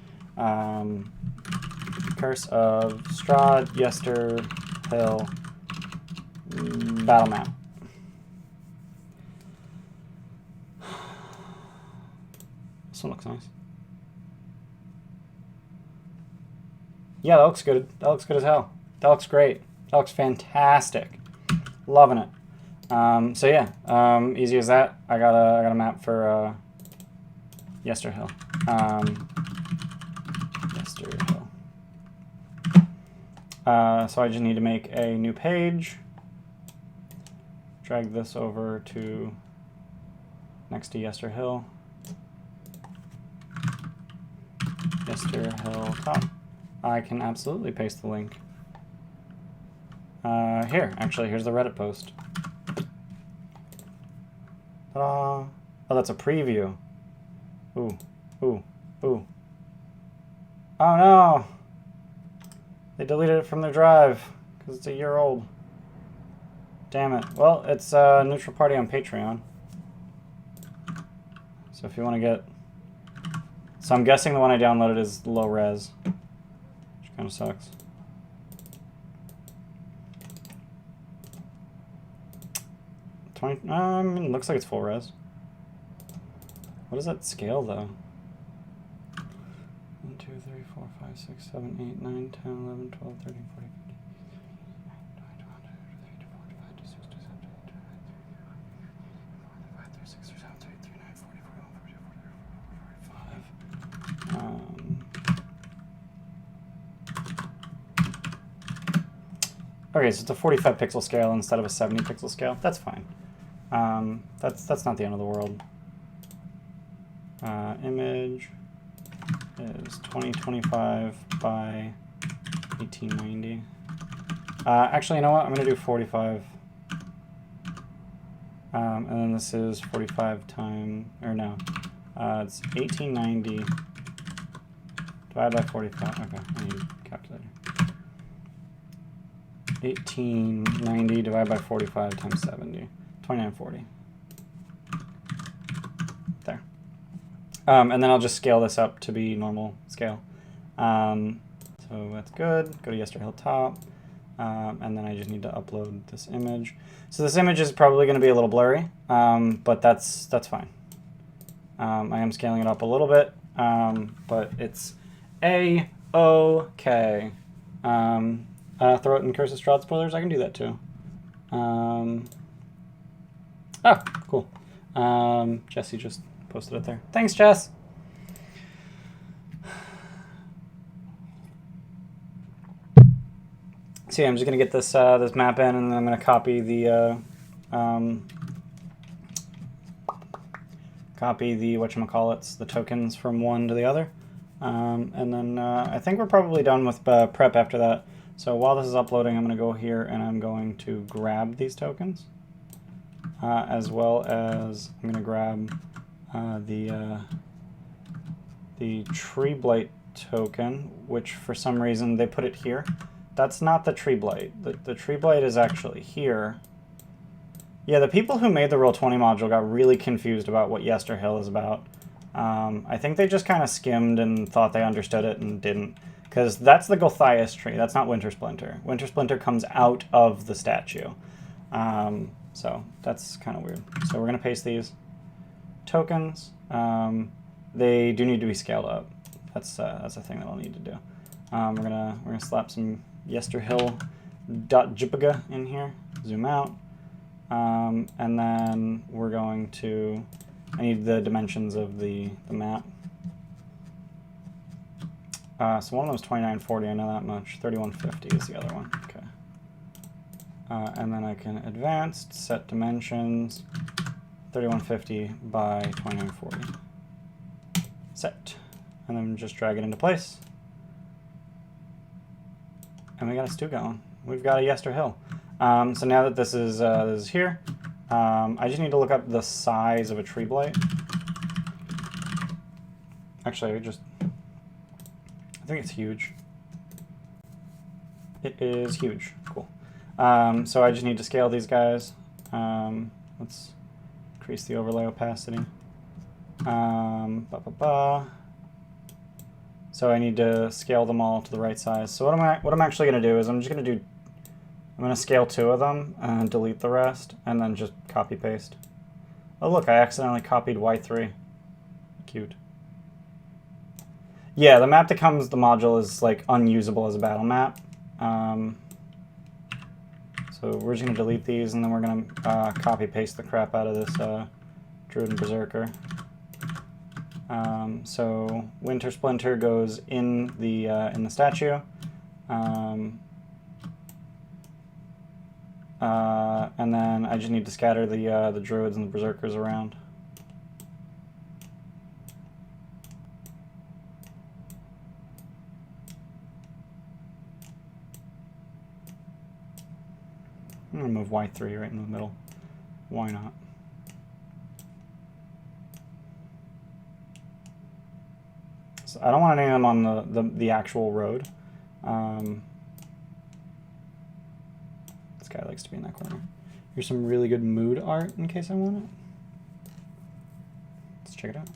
Curse of Strahd, Yester Hill, battle map. This one looks nice. Yeah, that looks good. That looks good as hell. That looks great. That looks fantastic. Loving it. So yeah, easy as that. I got a map for Yester Hill. Yester Hill. So I just need to make a new page. Drag this over to next to Yester Hill. Yester Hill top. I can absolutely paste the link. Here, actually, here's the Reddit post. Ta-da! Oh, that's a preview. Ooh, ooh, ooh. Oh no! They deleted it from their drive, because it's a year old. Damn it. Well, it's Neutral Party on Patreon. So if you want to get... So I'm guessing the one I downloaded is low res. Which kind of sucks. I mean, it looks like it's full res. What is that scale, though? 1, 2, 3, 4, 5, 6, 7, 8, 9, 10, 11, 12, 13, 14, 15, Okay, so it's a 45 pixel scale instead of a 70 pixel scale. That's fine. That's not the end of the world. Image is 2025 by 1890. Actually, you know what? I'm going to do 45. And then this is 45 times, or no, it's 1890 divided by 45. Okay, I need a calculator. 1890 divided by 45 times 70. 2940. There. And then I'll just scale this up to be normal scale. So that's good. Go to Yester Hill top. And then I just need to upload this image. So this image is probably going to be a little blurry, but that's fine. I am scaling it up a little bit, but it's A-OK. Throw it in Curse of Strahd spoilers. I can do that too. Oh, cool. Jesse just posted it there. Thanks, Jess. So yeah, I'm just gonna get this this map in, and then I'm gonna copy the whatchamacallits, the tokens from one to the other, and then I think we're probably done with prep after that. So while this is uploading, I'm going to go here and I'm going to grab these tokens, as well as I'm going to grab the Tree Blight token, which for some reason they put it here. That's not the Tree Blight. The Tree Blight is actually here. Yeah, the people who made the Roll20 module got really confused about what Yester Hill is about. I think they just kind of skimmed and thought they understood it and didn't. Because that's the Gulthias tree. That's not Winter Splinter. Winter Splinter comes out of the statue. So that's kind of weird. So we're going to paste these tokens. They do need to be scaled up. That's a thing that I'll need to do. We're gonna slap some Yester Hill .jpg in here. Zoom out. And then we're going to, I need the dimensions of the map. So one of them is 2940, I know that much. 3150 is the other one. Okay. And then I can advanced, set dimensions, 3150 by 2940. Set. And then just drag it into place. And we got a stew going. We've got a Yester Hill. So now that this is here, I just need to look up the size of a tree blight. Actually, I think it's huge. It is huge. Cool. So I just need to scale these guys. Let's increase the overlay opacity. So I need to scale them all to the right size. So what I'm actually going to do is I'm going to scale 2 of them and delete the rest, and then just copy paste. Oh look, I accidentally copied Y3. Cute. Yeah, the map that comes the module is like unusable as a battle map. So we're just going to delete these, and then we're going to copy paste the crap out of this Druid and Berserker. So Winter Splinter goes in the statue. And then I just need to scatter the Druids and the Berserkers around. I'm going to move Y3 right in the middle. Why not? So I don't want any of them on the actual road. This guy likes to be in that corner. Here's some really good mood art in case I want it. Let's check it out.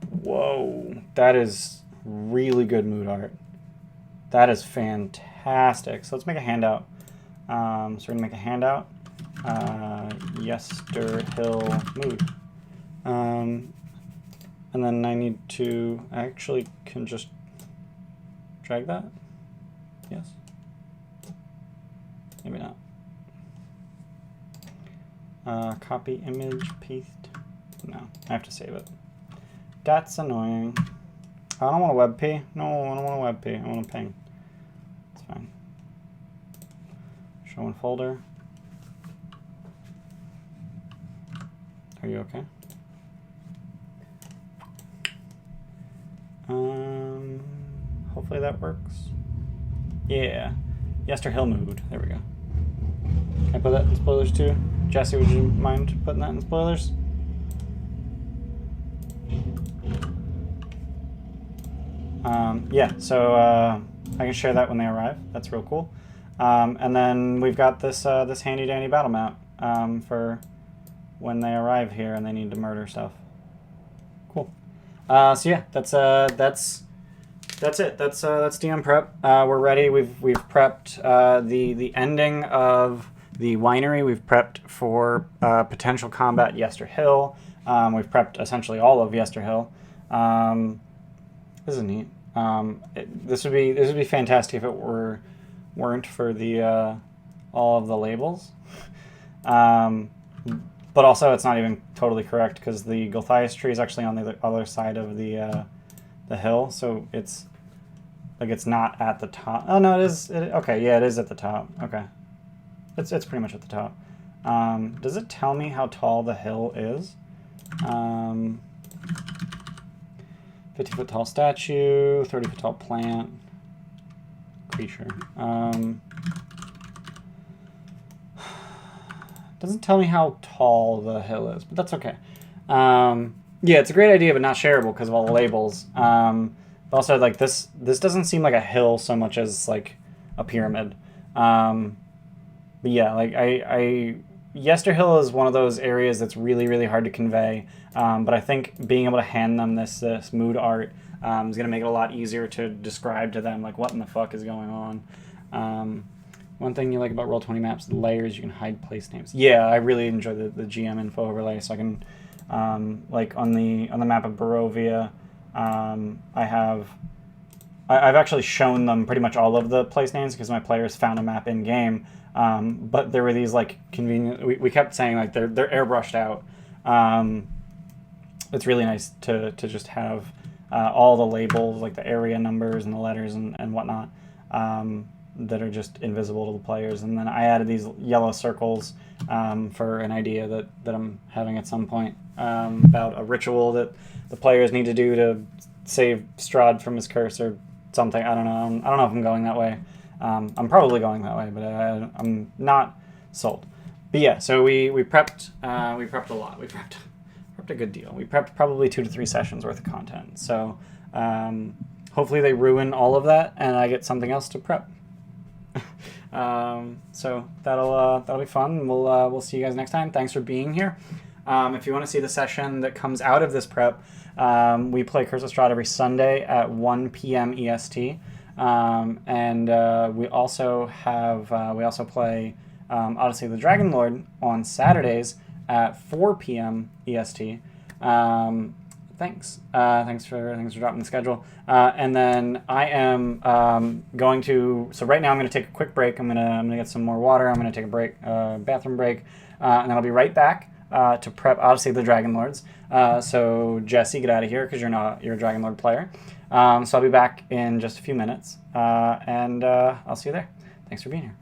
Whoa, that is really good mood art. That is fantastic. So let's make a handout. So we're going to make a handout. Yester Hill mood. And then I need to, I actually can just drag that. Yes. Maybe not. Copy image, paste. No, I have to save it. That's annoying. I don't want a WebP. No, I don't want a WebP. I want a ping. It's fine. Show in folder. Are you okay? Hopefully that works. Yeah. Yester Hill mood. There we go. Can I put that in spoilers too? Jesse, would you mind putting that in spoilers? Yeah, so I can share that when they arrive. That's real cool. And then we've got this this handy dandy battle map for when they arrive here and they need to murder stuff. Cool. So yeah, that's it. That's DM prep. We're ready. We've prepped the ending of the winery. We've prepped for potential combat Yester Hill. We've prepped essentially all of Yester Hill. This is neat. This would be fantastic if it weren't for the all of the labels. But also it's not even totally correct because the Gulthias tree is actually on the other side of the hill, so it's like it's not at the top. Oh no, it is. Okay, yeah, it is at the top. Okay, it's pretty much at the top. Does it tell me how tall the hill is? 50-foot tall statue, 30-foot tall plant, creature. Doesn't tell me how tall the hill is, but that's okay. Yeah, it's a great idea, but not shareable because of all the labels. But also, like this doesn't seem like a hill so much as like a pyramid. But yeah, like I Yester Hill is one of those areas that's really, really hard to convey, but I think being able to hand them this mood art is going to make it a lot easier to describe to them, like, what in the fuck is going on. One thing you like about Roll20 maps, the layers, you can hide place names. Yeah, I really enjoy the GM info overlay, so I can, like, on the map of Barovia, I've actually shown them pretty much all of the place names because my players found a map in game. But there were these like convenient. We kept saying like they're airbrushed out. It's really nice to just have all the labels, like the area numbers and the letters and whatnot, that are just invisible to the players. And then I added these yellow circles for an idea that I'm having at some point about a ritual that the players need to do to save Strahd from his curse or something. I don't know. I don't know if I'm going that way. I'm probably going that way, but I'm not sold. But yeah, so we prepped a lot. We prepped a good deal. We prepped probably 2 to 3 sessions worth of content. So hopefully they ruin all of that and I get something else to prep. So that'll be fun. We'll see you guys next time. Thanks for being here. If you want to see the session that comes out of this prep, we play Curse of Strahd every Sunday at 1 p.m. EST. And we also play Odyssey of the Dragon Lord on Saturdays at 4 p.m. EST. Thanks for dropping the schedule. And then I am going to. So right now I'm going to take a quick break. I'm gonna get some more water. I'm going to take a break, bathroom break, and then I'll be right back to prep Odyssey of the Dragon Lords. So Jesse, get out of here because you're a Dragon Lord player. So I'll be back in just a few minutes, and I'll see you there. Thanks for being here.